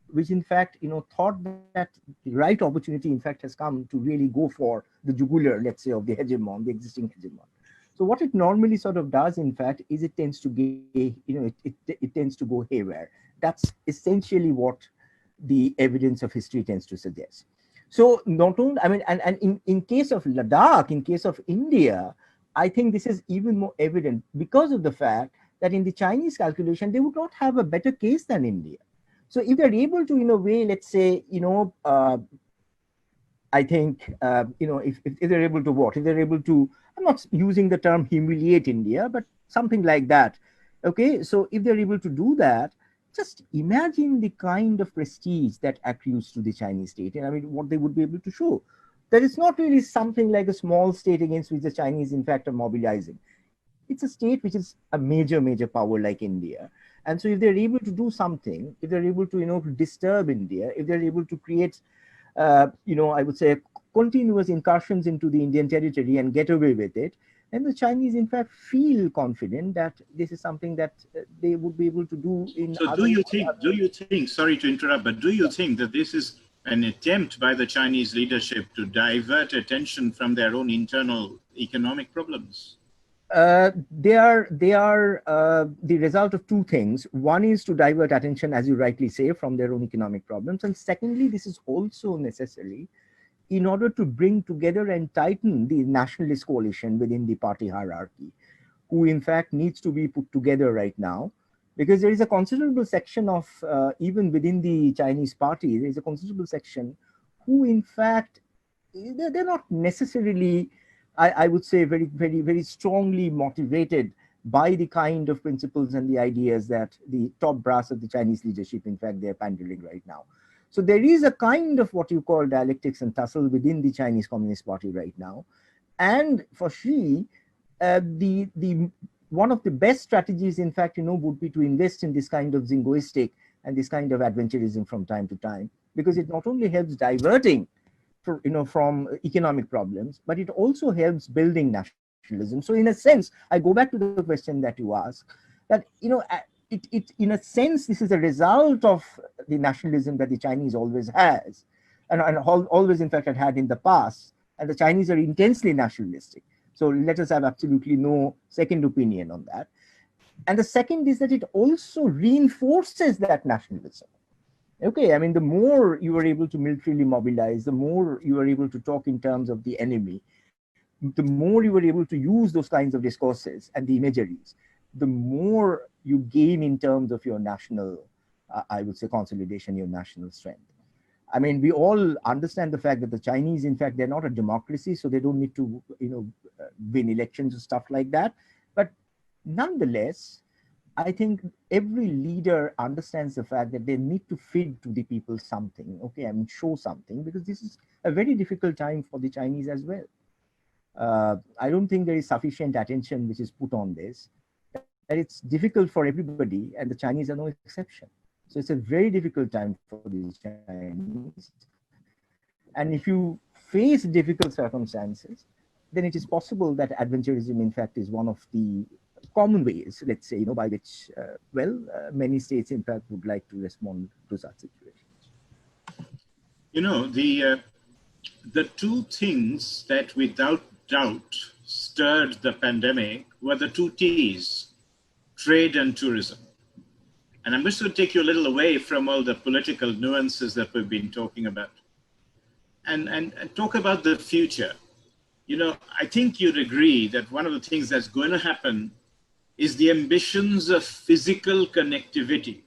D: which in fact, thought that the right opportunity, in fact, has come to really go for the jugular, let's say, of the hegemon, the existing hegemon. So what it normally sort of does, in fact, is it tends to it tends to go haywire. That's essentially what the evidence of history tends to suggest. So not only, and in case of Ladakh, in case of India, I think this is even more evident because of the fact that in the Chinese calculation, they would not have a better case than India. So if they're able to, in a way, let's say, I think, if they're able to what? If they're able to, I'm not using the term humiliate India, but something like that. Okay, so if they're able to do that, just imagine the kind of prestige that accrues to the Chinese state. And what they would be able to show. That it's not really something like a small state against which the Chinese, in fact, are mobilizing. It's a state which is a major power like India. And so if they're able to do something, if they're able to, disturb India, if they're able to create, I would say, continuous incursions into the Indian territory and get away with it, and the Chinese, in fact, feel confident that this is something that they would be able to do in.
B: So do you think, sorry to interrupt, but do you think that this is an attempt by the Chinese leadership to divert attention from their own internal economic problems?
D: They are the result of two things. One is to divert attention, as you rightly say, from their own economic problems. And secondly, this is also necessary in order to bring together and tighten the nationalist coalition within the party hierarchy, who in fact needs to be put together right now, because there is a considerable section of, even within the Chinese party, there is a considerable section who in fact, they're not necessarily, I would say, very strongly motivated by the kind of principles and the ideas that the top brass of the Chinese leadership, in fact, they're pandering right now. So there is a kind of what you call dialectics and tussle within the Chinese Communist Party right now. And for Xi, one of the best strategies, in fact, would be to invest in this kind of zingoistic and this kind of adventurism from time to time, because it not only helps diverting from economic problems, but it also helps building nationalism. So in a sense, I go back to the question that you asked, that, in a sense, this is a result of the nationalism that the Chinese always has, and always, in fact, had in the past. And the Chinese are intensely nationalistic. So let us have absolutely no second opinion on that. And the second is that it also reinforces that nationalism. Okay, I mean, the more you are able to militarily mobilize, the more you are able to talk in terms of the enemy, the more you are able to use those kinds of discourses and the imageries, the more you gain in terms of your national, I would say, consolidation, your national strength. I mean, we all understand the fact that the Chinese, in fact, they're not a democracy, so they don't need to, win elections and stuff like that. But nonetheless, I think every leader understands the fact that they need to feed to the people something, okay, I mean, show something, because this is a very difficult time for the Chinese as well. I don't think there is sufficient attention which is put on this, that it's difficult for everybody, and the Chinese are no exception. So it's a very difficult time for the Chinese. And if you face difficult circumstances, then it is possible that adventurism, in fact, is one of the common ways, let's say, by which, many states, in fact, would like to respond to such situations.
B: The two things that without doubt stirred the pandemic were the two T's, trade and tourism. And I'm just going to take you a little away from all the political nuances that we've been talking about and talk about the future. I think you'd agree that one of the things that's going to happen is the ambitions of physical connectivity,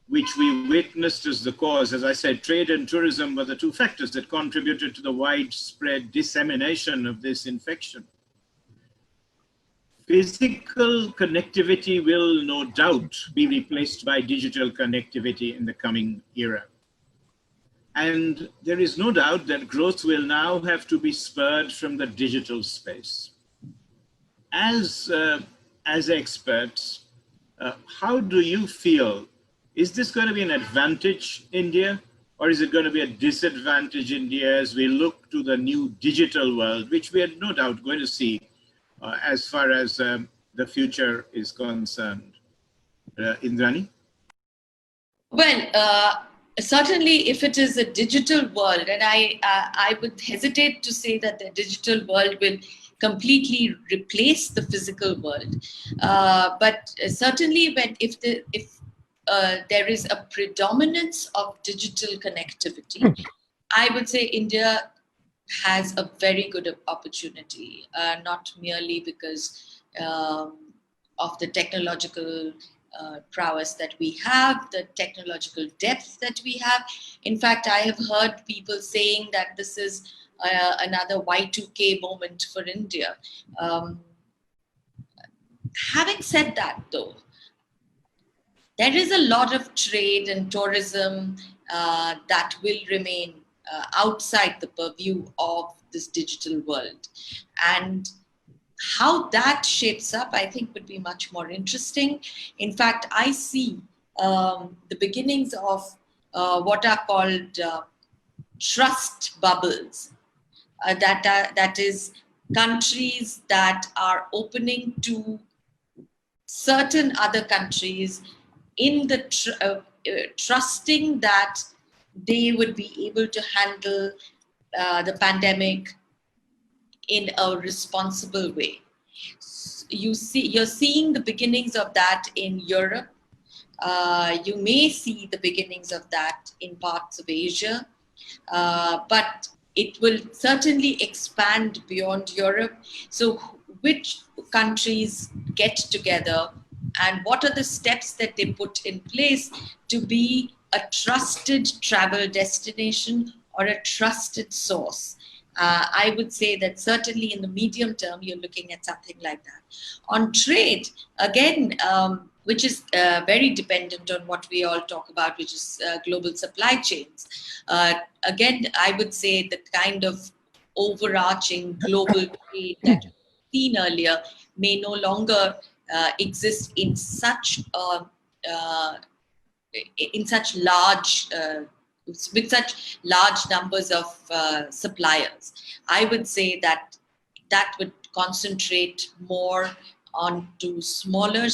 B: which we witnessed as the cause. As I said, trade and tourism were the two factors that contributed to the widespread dissemination of this infection. Physical connectivity will no doubt be replaced by digital connectivity in the coming era. And there is no doubt that growth will now have to be spurred from the digital space. As experts, how do you feel? Is this going to be an advantage India, or is it going to be a disadvantage India as we look to the new digital world, which we are no doubt going to see as far as the future is concerned? Indrani?
C: Well, certainly if it is a digital world, and I would hesitate to say that the digital world will completely replace the physical world. But certainly if there is a predominance of digital connectivity, I would say India has a very good opportunity, not merely because of the technological prowess that we have, the technological depth that we have. In fact, I have heard people saying that this is another Y2K moment for India. Having said that, though, there is a lot of trade and tourism that will remain outside the purview of this digital world. And how that shapes up, I think, would be much more interesting. In fact, I see the beginnings of what are called trust bubbles. That is countries that are opening to certain other countries in the trusting that they would be able to handle the pandemic in a responsible way. You're seeing the beginnings of that in Europe. You may see the beginnings of that in parts of Asia. But it will certainly expand beyond Europe. So which countries get together and what are the steps that they put in place to be a trusted travel destination or a trusted source? I would say that certainly in the medium term, you're looking at something like that. On trade, again, which is very dependent on what we all talk about, which is global supply chains. Again, I would say the kind of overarching global trade that you've seen earlier may no longer exist in such large with such large numbers of suppliers. I would say that that would concentrate more onto smaller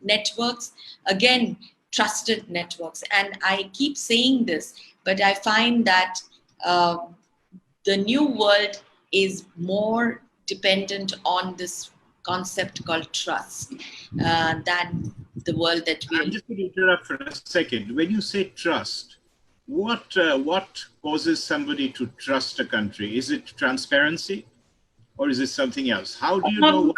C: networks, again, trusted networks. And I keep saying this, but I find that the new world is more dependent on this concept called trust than the world that we are.
B: I'm just going to interrupt for a second. When you say trust, what causes somebody to trust a country? Is it transparency or is it something else? How do you know what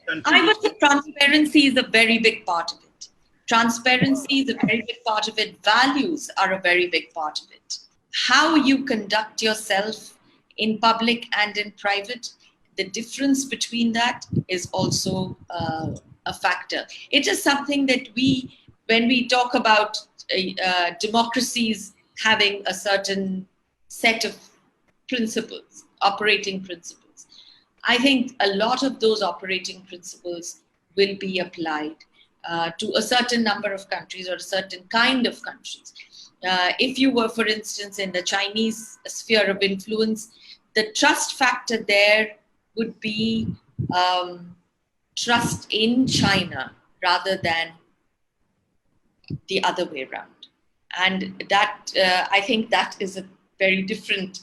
B: country?
C: I would say transparency is a very big part of it. Transparency is a very big part of it. Values are a very big part of it. How you conduct yourself in public and in private, the difference between that is also a factor. It is something that when we talk about democracies having a certain set of principles, operating principles, I think a lot of those operating principles will be applied to a certain number of countries or a certain kind of countries. If you were, for instance, in the Chinese sphere of influence, the trust factor there would be trust in China rather than the other way around. And that, I think that is a very different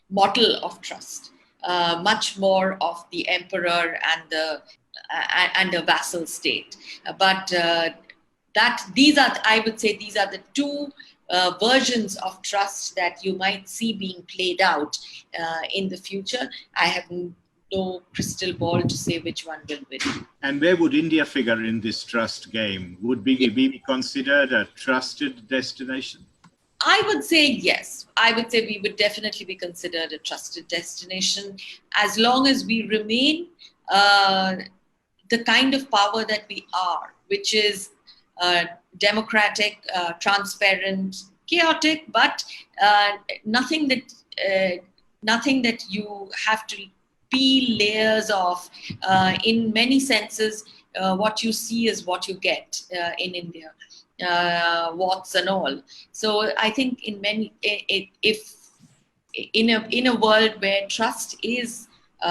C: model of trust, much more of the emperor and the vassal state. But these are, I would say, these are the two versions of trust that you might see being played out in the future. I have no crystal ball to say which one will win.
B: And where would India figure in this trust game? Would we be considered a trusted destination?
C: I would say yes. I would say we would definitely be considered a trusted destination as long as we remain the kind of power that we are, which is democratic, transparent, chaotic, but nothing that you have to peel layers of. In many senses, what you see is what you get in India, warts and all. So I think if in a world where trust is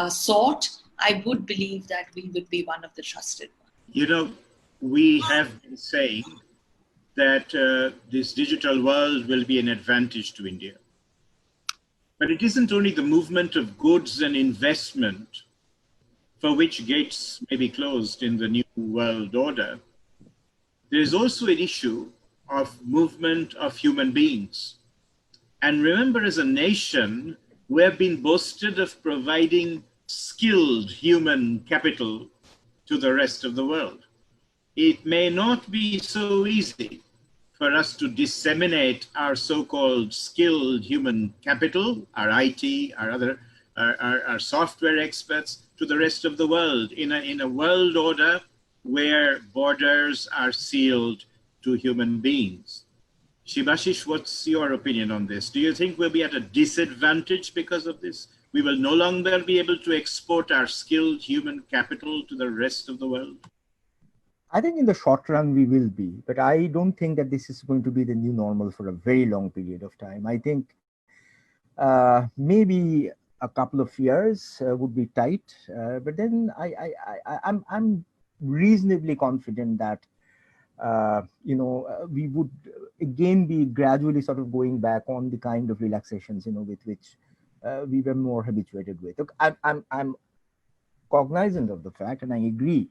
C: sought, I would believe that we would be one of the trusted ones.
B: You know, we have been saying that this digital world will be an advantage to India. But it isn't only the movement of goods and investment for which gates may be closed in the new world order. There is also an issue of movement of human beings. And remember, as a nation, we have been boasted of providing skilled human capital to the rest of the world. It may not be so easy for us to disseminate our so-called skilled human capital, our IT, our software experts, to the rest of the world in a world order where borders are sealed to human beings. Shibashis, what's your opinion on this? Do you think we'll be at a disadvantage because of this? We will no longer be able to export our skilled human capital to the rest of the world?
D: I think in the short run we will be, but I don't think that this is going to be the new normal for a very long period of time. I think maybe a couple of years would be tight, but then I'm reasonably confident that we would again be gradually sort of going back on the kind of relaxations with which we were more habituated with. Look, I'm cognizant of the fact, and I agree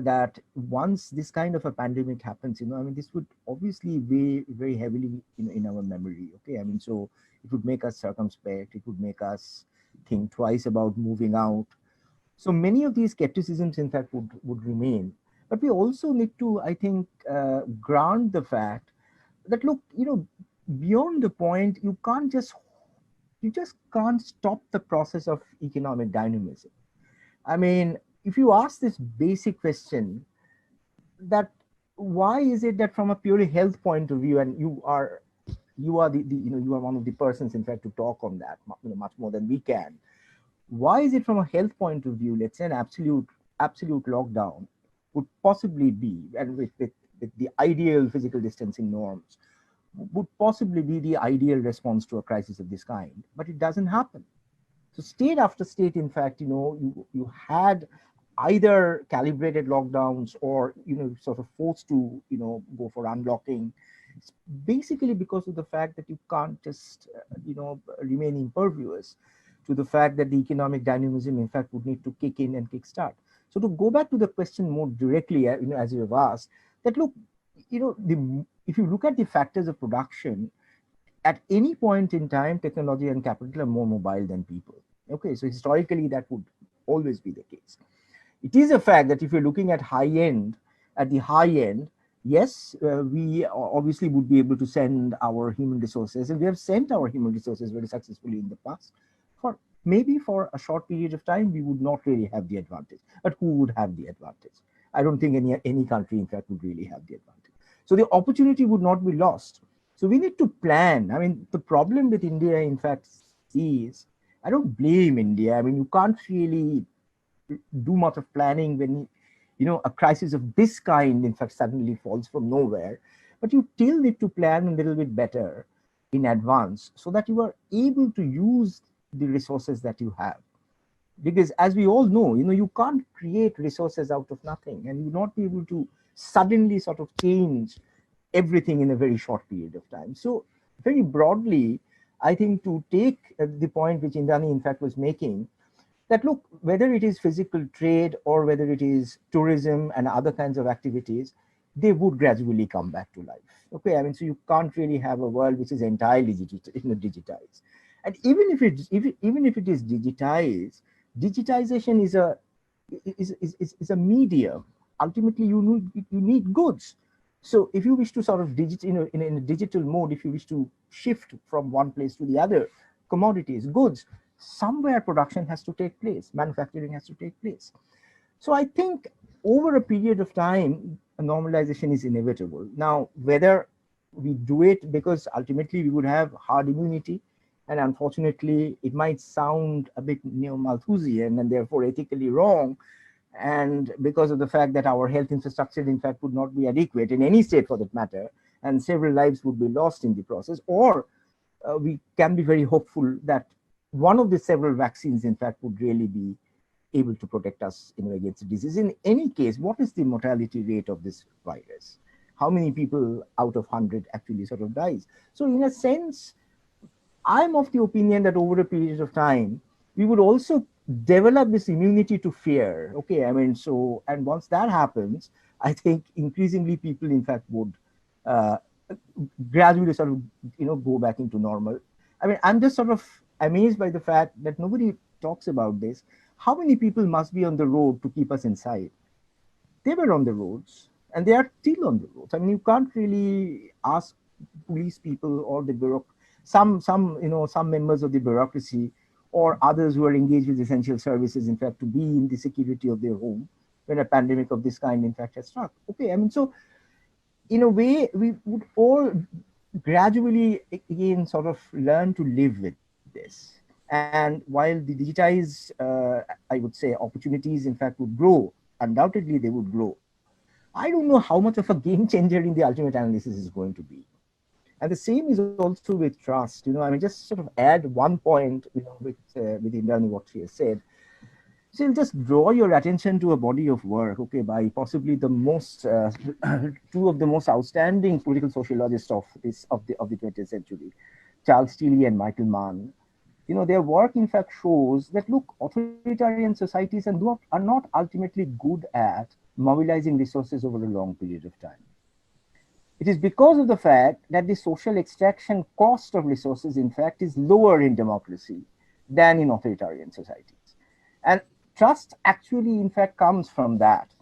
D: that once this kind of a pandemic happens, this would obviously weigh very heavily in our memory. Okay, so it would make us circumspect, it would make us think twice about moving out. So many of these skepticisms, in fact, would remain. But we also need to, I think, grant the fact that, look, beyond the point, you just can't stop the process of economic dynamism. If you ask this basic question, that why is it that from a purely health point of view, and you are you are you are one of the persons, in fact, to talk on that much more than we can. Why is it from a health point of view, let's say an absolute lockdown would possibly be, and with the ideal physical distancing norms, would possibly be the ideal response to a crisis of this kind, but it doesn't happen. So state after state, in fact, you had either calibrated lockdowns or sort of forced to go for unlocking. It's basically because of the fact that you can't just remain impervious to the fact that the economic dynamism, in fact, would need to kick in and kickstart. So to go back to the question more directly, as you have asked, that look, if you look at the factors of production, at any point in time, technology and capital are more mobile than people. Okay, so historically that would always be the case. It is a fact that if you're looking at the high end, yes, we obviously would be able to send our human resources, and we have sent our human resources very successfully in the past. Maybe for a short period of time, we would not really have the advantage. But who would have the advantage? I don't think any country, in fact, would really have the advantage. So the opportunity would not be lost. So we need to plan. The problem with India, in fact, is, I don't blame India. You can't really do much of planning when a crisis of this kind, in fact, suddenly falls from nowhere. But you still need to plan a little bit better in advance so that you are able to use the resources that you have. Because as we all know, you can't create resources out of nothing, and you will not be able to suddenly sort of change everything in a very short period of time. So very broadly, I think, to take the point which Indrani, in fact, was making, that look, whether it is physical trade or whether it is tourism and other kinds of activities, they would gradually come back to life. Okay, so you can't really have a world which is entirely digitized. And even if it is digitized, digitization is a medium. Ultimately, you need goods. So if you wish to sort of in a digital mode, if you wish to shift from one place to the other, commodities, goods, somewhere production has to take place, manufacturing has to take place. So I think over a period of time, a normalization is inevitable. Now, whether we do it because ultimately we would have herd immunity, and unfortunately it might sound a bit neo-Malthusian and therefore ethically wrong, and because of the fact that our health infrastructure, in fact, would not be adequate in any state for that matter, and several lives would be lost in the process, or we can be very hopeful that one of the several vaccines, in fact, would really be able to protect us against the disease. In any case, what is the mortality rate of this virus? How many people out of 100 actually sort of dies? So in a sense, I'm of the opinion that over a period of time, we would also develop this immunity to fear. Okay, and once that happens, I think increasingly people, in fact, would gradually sort of, go back into normal. I'm just sort of amazed by the fact that nobody talks about this. How many people must be on the road to keep us inside? They were on the roads, and they are still on the roads. You can't really ask police people or the some members of the bureaucracy or others who are engaged with essential services, in fact, to be in the security of their home when a pandemic of this kind, in fact, has struck. Okay, so in a way, we would all gradually, again, sort of learn to live with this. And while the digitized, I would say, opportunities, in fact, would grow, undoubtedly they would grow. I don't know how much of a game changer in the ultimate analysis is going to be. And the same is also with trust. Just sort of add one point, with Indrani, what she has said. So just draw your attention to a body of work, okay, by possibly the most, two of the most outstanding political sociologists of the 20th century, Charles Tilly and Michael Mann. Their work, in fact, shows that, look, authoritarian societies are not ultimately good at mobilizing resources over a long period of time. It is because of the fact that the social extraction cost of resources, in fact, is lower in democracy than in authoritarian societies. And trust actually, in fact, comes from that.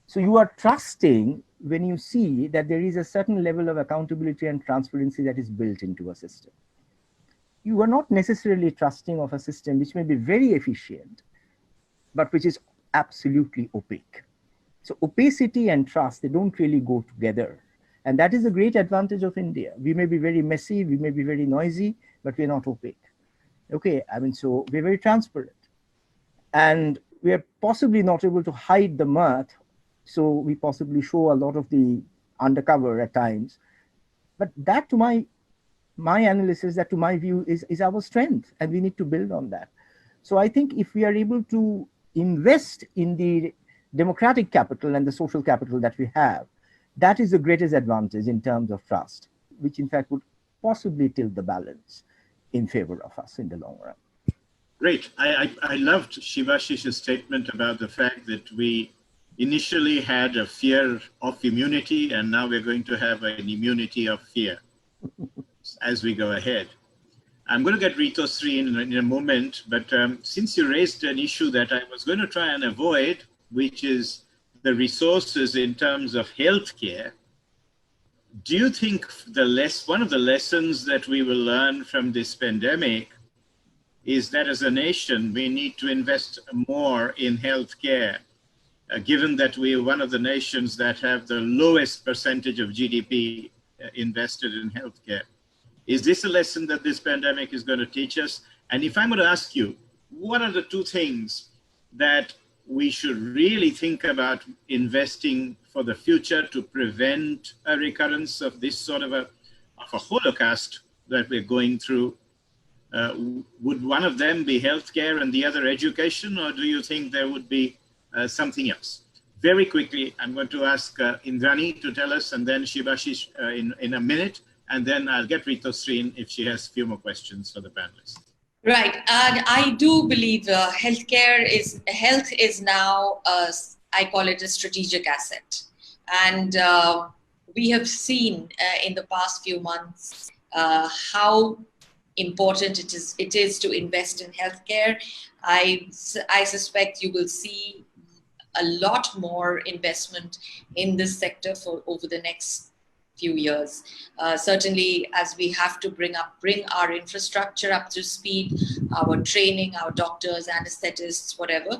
D: So you are trusting when you see that there is a certain level of accountability and transparency that is built into a system. You are not necessarily trusting of a system which may be very efficient, but which is absolutely opaque. So opacity and trust, they don't really go together. And that is a great advantage of India. We may be very messy, we may be very noisy, but we're not opaque. Okay, I mean, so we're very transparent. And we are possibly not able to hide the mirth, so we possibly show a lot of the undercover at times. But that, to my analysis, that to my view is our strength, and we need to build on that. So I think if we are able to invest in the democratic capital and the social capital that we have, that is the greatest advantage in terms of trust, which in fact would possibly tilt the balance in favor of us in the long run.
B: Great. I loved Shibashis' statement about the fact that we initially had a fear of immunity, and now we're going to have an immunity of fear as we go ahead. I'm going to get Rito Sri in a moment, but since you raised an issue that I was going to try and avoid, which is the resources in terms of healthcare, do you think one of the lessons that we will learn from this pandemic is that as a nation, we need to invest more in healthcare, given that we are one of the nations that have the lowest percentage of GDP invested in healthcare? Is this a lesson that this pandemic is going to teach us? And if I'm going to ask you, what are the two things that we should really think about investing for the future to prevent a recurrence of this sort of a holocaust that we're going through? Would one of them be healthcare and the other education, or do you think there would be something else? Very quickly, I'm going to ask Indrani to tell us, and then Shibashis in a minute, and then I'll get Rito Sri if she has a few more questions for the panelists.
C: Right, and I do believe health is now, I call it a strategic asset. And we have seen in the past few months how important it is to invest in healthcare. I suspect you will see a lot more investment in this sector for over the next few years. Certainly, as we have to bring our infrastructure up to speed, our training, our doctors, anesthetists, whatever.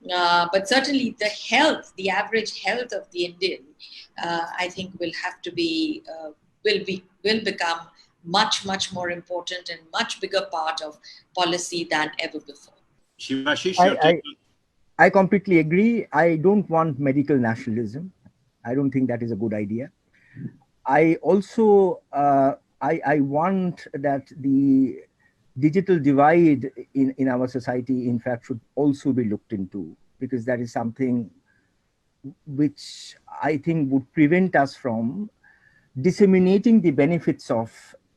C: But certainly the average health of the Indian, I think will become much more important and much bigger part of policy than ever before.
B: Shibashis,
D: I completely agree. I don't want medical nationalism. I don't think that is a good idea. I also, I want that the digital divide in our society, in fact, should also be looked into, because that is something which I think would prevent us from disseminating the benefits of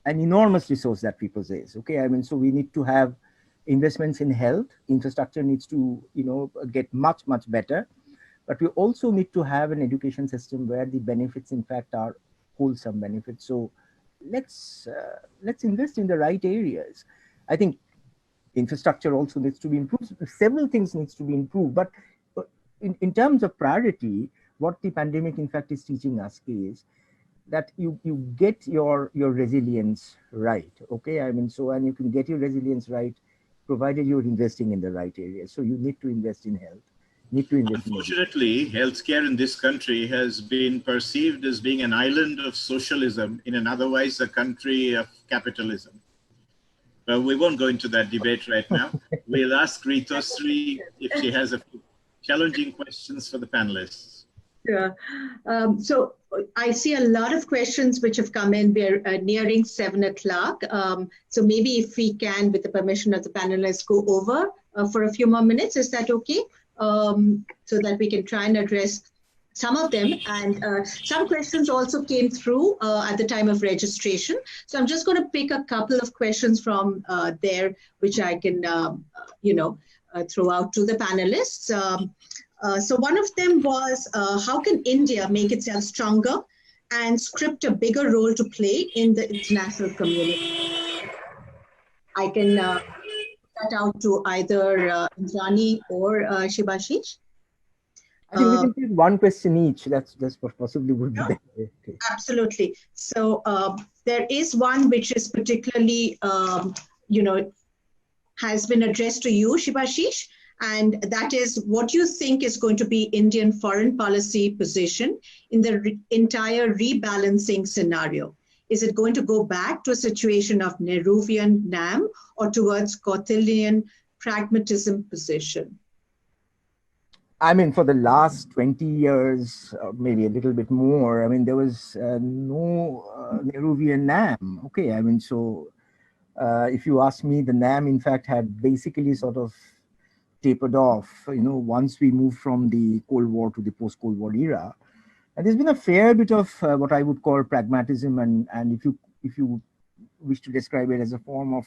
D: an enormous resource that we possess. Okay, I mean, so we need to have investments in health. Infrastructure needs to, get much better, but we also need to have an education system where the benefits, in fact, are wholesome benefits. So let's invest in the right areas. I think infrastructure also needs to be improved. Several things needs to be improved, but in terms of priority, what the pandemic, in fact, is teaching us is that you get your resilience right. Okay, I mean, so, and you can get your resilience right provided you're investing in the right areas. So you need to invest in health.
B: Unfortunately, healthcare in this country has been perceived as being an island of socialism in an otherwise a country of capitalism. But we won't go into that debate right now. We'll ask Rito Sri if she has a few challenging questions for the panelists.
A: Sure. So I see a lot of questions which have come in. We're nearing 7 o'clock. So maybe if we can, with the permission of the panelists, go over for a few more minutes. Is that okay? So that we can try and address some of them. And some questions also came through at the time of registration. So I'm just going to pick a couple of questions from there, which I can, throw out to the panelists. So one of them was, how can India make itself stronger and script a bigger role to play in the international community? I can that out to either Indrani or Shibashis.
D: I think we can take one question each. That's what possibly would be better. Okay.
A: Absolutely. So there is one which is particularly, has been addressed to you, Shibashis, and that is what you think is going to be Indian foreign policy position in the entire rebalancing scenario. Is it going to go back to a situation of Nehruvian NAM or towards Cautillian pragmatism position?
D: I mean, for the last 20 years, maybe a little bit more, I mean, there was no Nehruvian NAM. Okay, I mean, so if you ask me, the NAM, in fact, had basically sort of tapered off, once we moved from the Cold War to the post-Cold War era. And there's been a fair bit of what I would call pragmatism, and if you wish to describe it as a form of,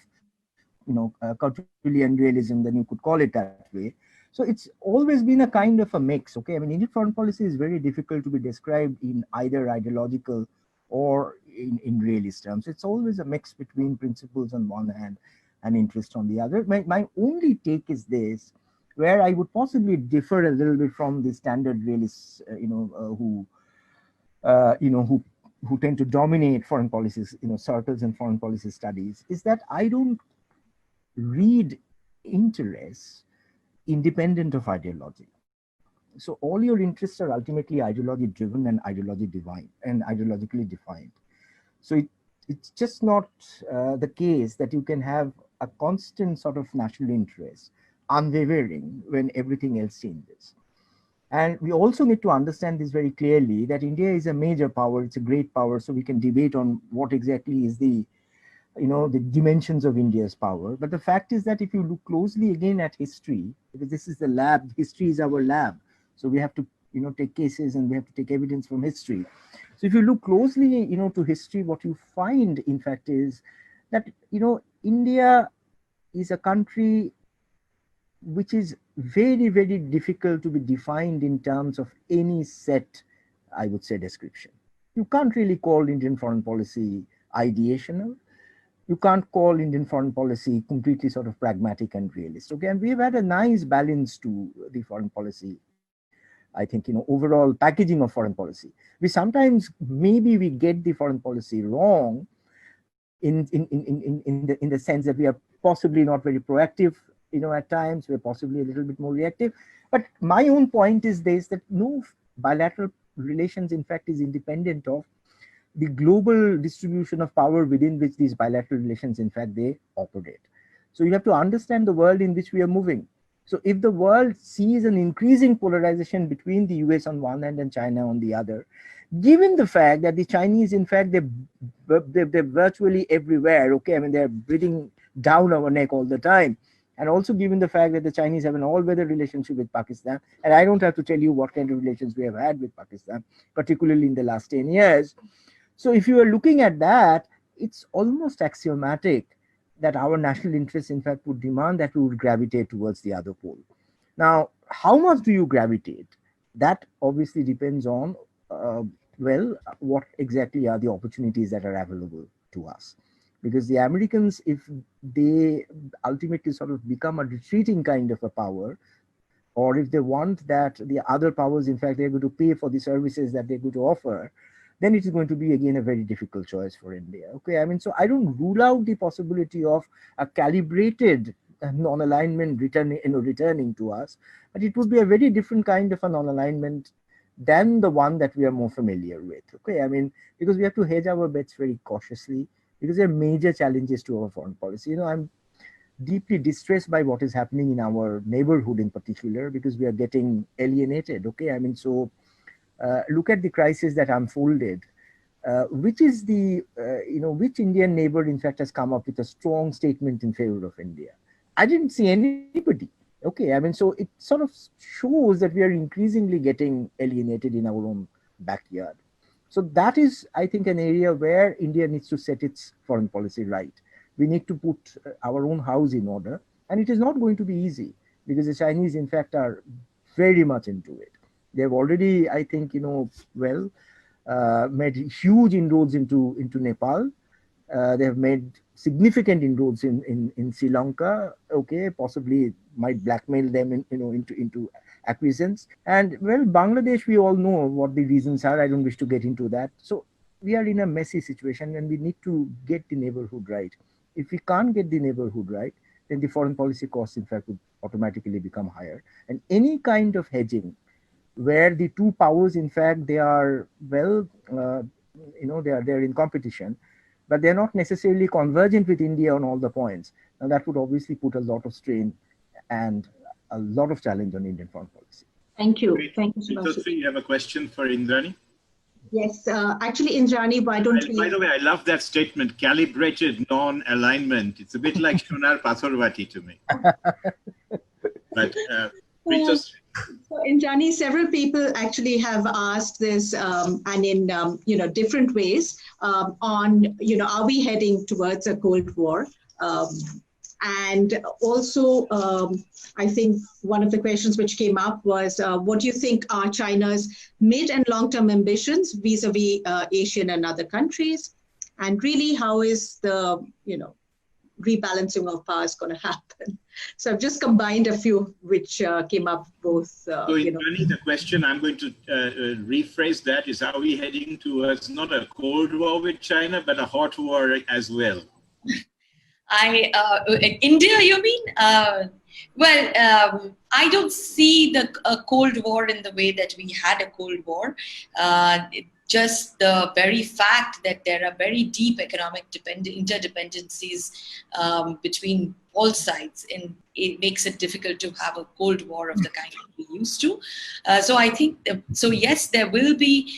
D: Cautillian realism, then you could call it that way. So it's always been a kind of a mix. Okay, I mean, Indian foreign policy is very difficult to be described in either ideological or in realist terms. It's always a mix between principles on one hand and interest on the other. My only take is this, where I would possibly differ a little bit from the standard realists, who tend to dominate foreign policies, circles and foreign policy studies, is that I don't read interests independent of ideology. So all your interests are ultimately ideology driven and ideologically defined. So it's just not the case that you can have a constant sort of national interest, unwavering, when everything else changes. And we also need to understand this very clearly, that India is a major power, it's a great power, so we can debate on what exactly is the dimensions of India's power. But the fact is that if you look closely again at history, because this is the lab, history is our lab. So we have to, take cases and we have to take evidence from history. So if you look closely, to history, what you find, in fact, is that, India is a country which is very, very difficult to be defined in terms of any set, I would say, description. You can't really call Indian foreign policy ideational. You can't call Indian foreign policy completely sort of pragmatic and realist. Okay, and we've had a nice balance to the foreign policy, I think, overall packaging of foreign policy. We sometimes, maybe we get the foreign policy wrong in the sense that we are possibly not very proactive, at times, we're possibly a little bit more reactive. But my own point is this, that no bilateral relations, in fact, is independent of the global distribution of power within which these bilateral relations, in fact, they operate. So you have to understand the world in which we are moving. So if the world sees an increasing polarization between the US on one hand and China on the other, given the fact that the Chinese, in fact, they're virtually everywhere, okay, I mean, they're breathing down our neck all the time. And also given the fact that the Chinese have an all-weather relationship with Pakistan, and I don't have to tell you what kind of relations we have had with Pakistan, particularly in the last 10 years. So if you are looking at that, it's almost axiomatic that our national interests, in fact, would demand that we would gravitate towards the other pole. Now, how much do you gravitate? That obviously depends on, what exactly are the opportunities that are available to us. Because the Americans, if they ultimately sort of become a retreating kind of a power, or if they want that the other powers, in fact, they're going to pay for the services that they're going to offer, then it is going to be, again, a very difficult choice for India. Okay, I mean, so I don't rule out the possibility of a calibrated non-alignment returning to us, but it would be a very different kind of a non-alignment than the one that we are more familiar with. Okay, I mean, because we have to hedge our bets very cautiously, because there are major challenges to our foreign policy. I'm deeply distressed by what is happening in our neighborhood in particular, because we are getting alienated. Okay, I mean, so look at the crisis that unfolded. Which is the, which Indian neighbor, in fact, has come up with a strong statement in favor of India? I didn't see anybody. Okay, I mean, so it sort of shows that we are increasingly getting alienated in our own backyard. So that is, I think, an area where India needs to set its foreign policy right. We need to put our own house in order, and it is not going to be easy, because the Chinese, in fact, are very much into it. They've already, I think, made huge inroads into Nepal. They have made significant inroads in Sri Lanka. Okay, possibly might blackmail them into acquiescence. And well, Bangladesh, we all know what the reasons are. I don't wish to get into that. So we are in a messy situation, and we need to get the neighborhood right. If we can't get the neighborhood right, then the foreign policy costs, in fact, would automatically become higher. And any kind of hedging where the two powers, in fact, they are they're in competition, but they're not necessarily convergent with India on all the points. Now that would obviously put a lot of strain and a lot of challenge on Indian foreign policy.
A: Thank you.
B: Great.
A: Thank you, Shibashis.
B: You have a question for Indrani?
A: Yes, actually, Indrani, why don't we...
B: By the way, I love that statement, calibrated non-alignment. It's a bit like Shonar Pathorvati to me. But
A: So Indrani, several people actually have asked this and in different ways on are we heading towards a Cold War? And also, I think one of the questions which came up was, what do you think are China's mid and long-term ambitions vis-a-vis Asian and other countries? And really, how is the, rebalancing of powers going to happen? So I've just combined a few which came up both.
B: So Indrani, the question I'm going to rephrase that is, are we heading towards not a Cold War with China, but a hot war as well?
C: India, you mean? I don't see a Cold War in the way that we had a Cold War. Just the very fact that there are very deep economic interdependencies between all sides, and it makes it difficult to have a Cold War of the kind we used to. So I think, yes, there will be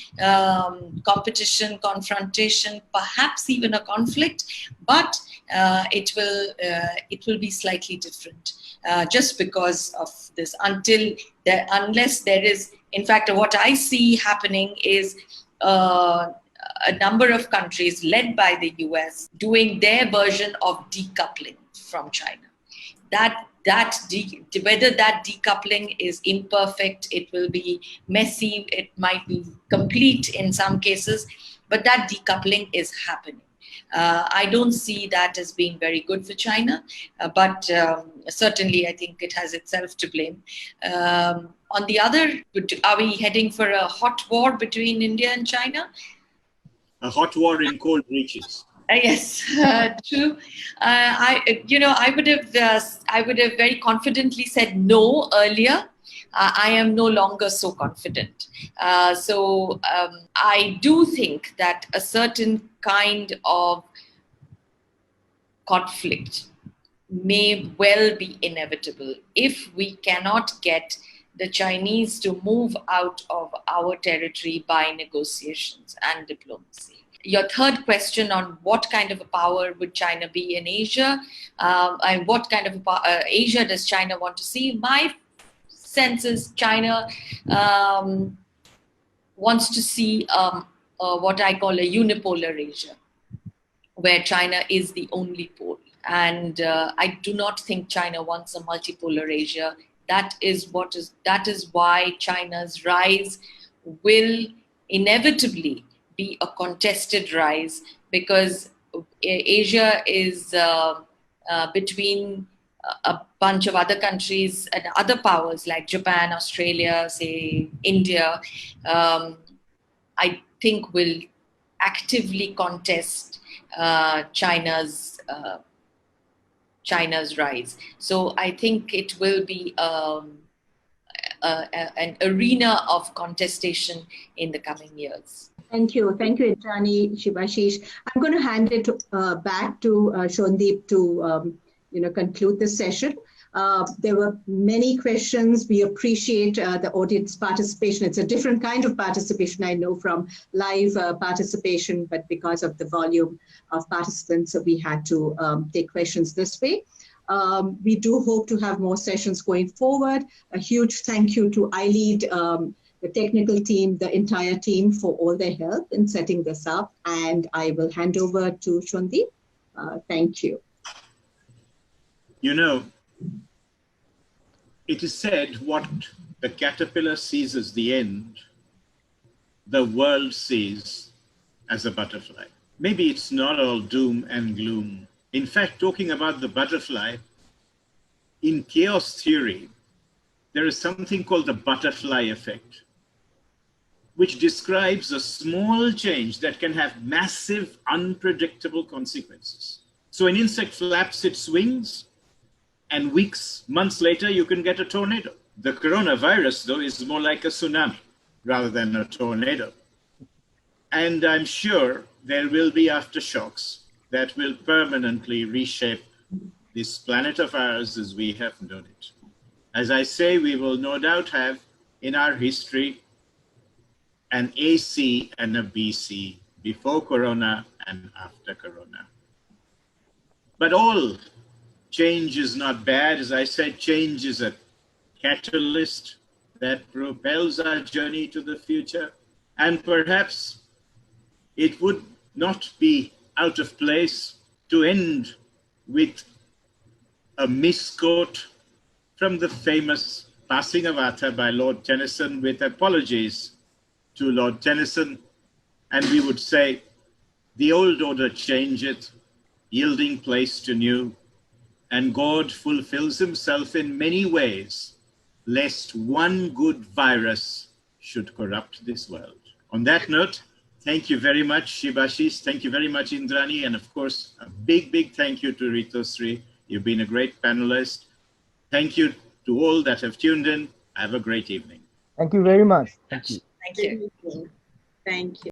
C: competition, confrontation, perhaps even a conflict, but it will be slightly different, just because of this. Unless there is, in fact, what I see happening is a number of countries led by the US doing their version of decoupling from China. Whether that decoupling is imperfect, it will be messy, it might be complete in some cases, but that decoupling is happening. I don't see that as being very good for China, but certainly I think it has itself to blame. On the other, are we heading for a hot war between India and China?
B: A hot war in cold reaches.
C: Yes, true. I would have very confidently said no earlier. I am no longer so confident. I do think that a certain kind of conflict may well be inevitable if we cannot get the Chinese to move out of our territory by negotiations and diplomacy. Your third question on what kind of a power would China be in Asia, and what kind of Asia does China want to see? My sense is China wants to see what I call a unipolar Asia, where China is the only pole. And I do not think China wants a multipolar Asia. That is why China's rise will inevitably be a contested rise, because Asia is between a bunch of other countries and other powers like Japan, Australia, say India, I think will actively contest China's rise. So I think it will be an arena of contestation in the coming years.
A: Thank you, Indrani, Shibashis. I'm going to hand it back to Sandip to conclude this session. There were many questions. We appreciate the audience participation. It's a different kind of participation, I know, from live participation, but because of the volume of participants, we had to take questions this way. We do hope to have more sessions going forward. A huge thank you to iLEAD, the technical team, the entire team for all their help in setting this up. And I will hand over to Sandip. Thank you.
B: It is said what the caterpillar sees as the end, the world sees as a butterfly. Maybe it's not all doom and gloom. In fact, talking about the butterfly, in chaos theory, there is something called the butterfly effect, which describes a small change that can have massive, unpredictable consequences. So an insect flaps its wings, and weeks, months later, you can get a tornado. The coronavirus, though, is more like a tsunami rather than a tornado. And I'm sure there will be aftershocks that will permanently reshape this planet of ours as we have known it. As I say, we will no doubt have in our history an AC and a BC, before Corona and after Corona. But all change is not bad. As I said, change is a catalyst that propels our journey to the future. And perhaps it would not be out of place to end with a misquote from the famous Passing of Arthur by Lord Tennyson, with apologies to Lord Tennyson. And we would say, the old order changeth, yielding place to new, and God fulfills himself in many ways, lest one good virus should corrupt this world. On that note, thank you very much, Shibashis. Thank you very much, Indrani. And of course, a big, big thank you to Ritosri. You've been a great panelist. Thank you to all that have tuned in. Have a great evening.
D: Thank you very much. Thank you.
C: Thank you.
A: Thank you.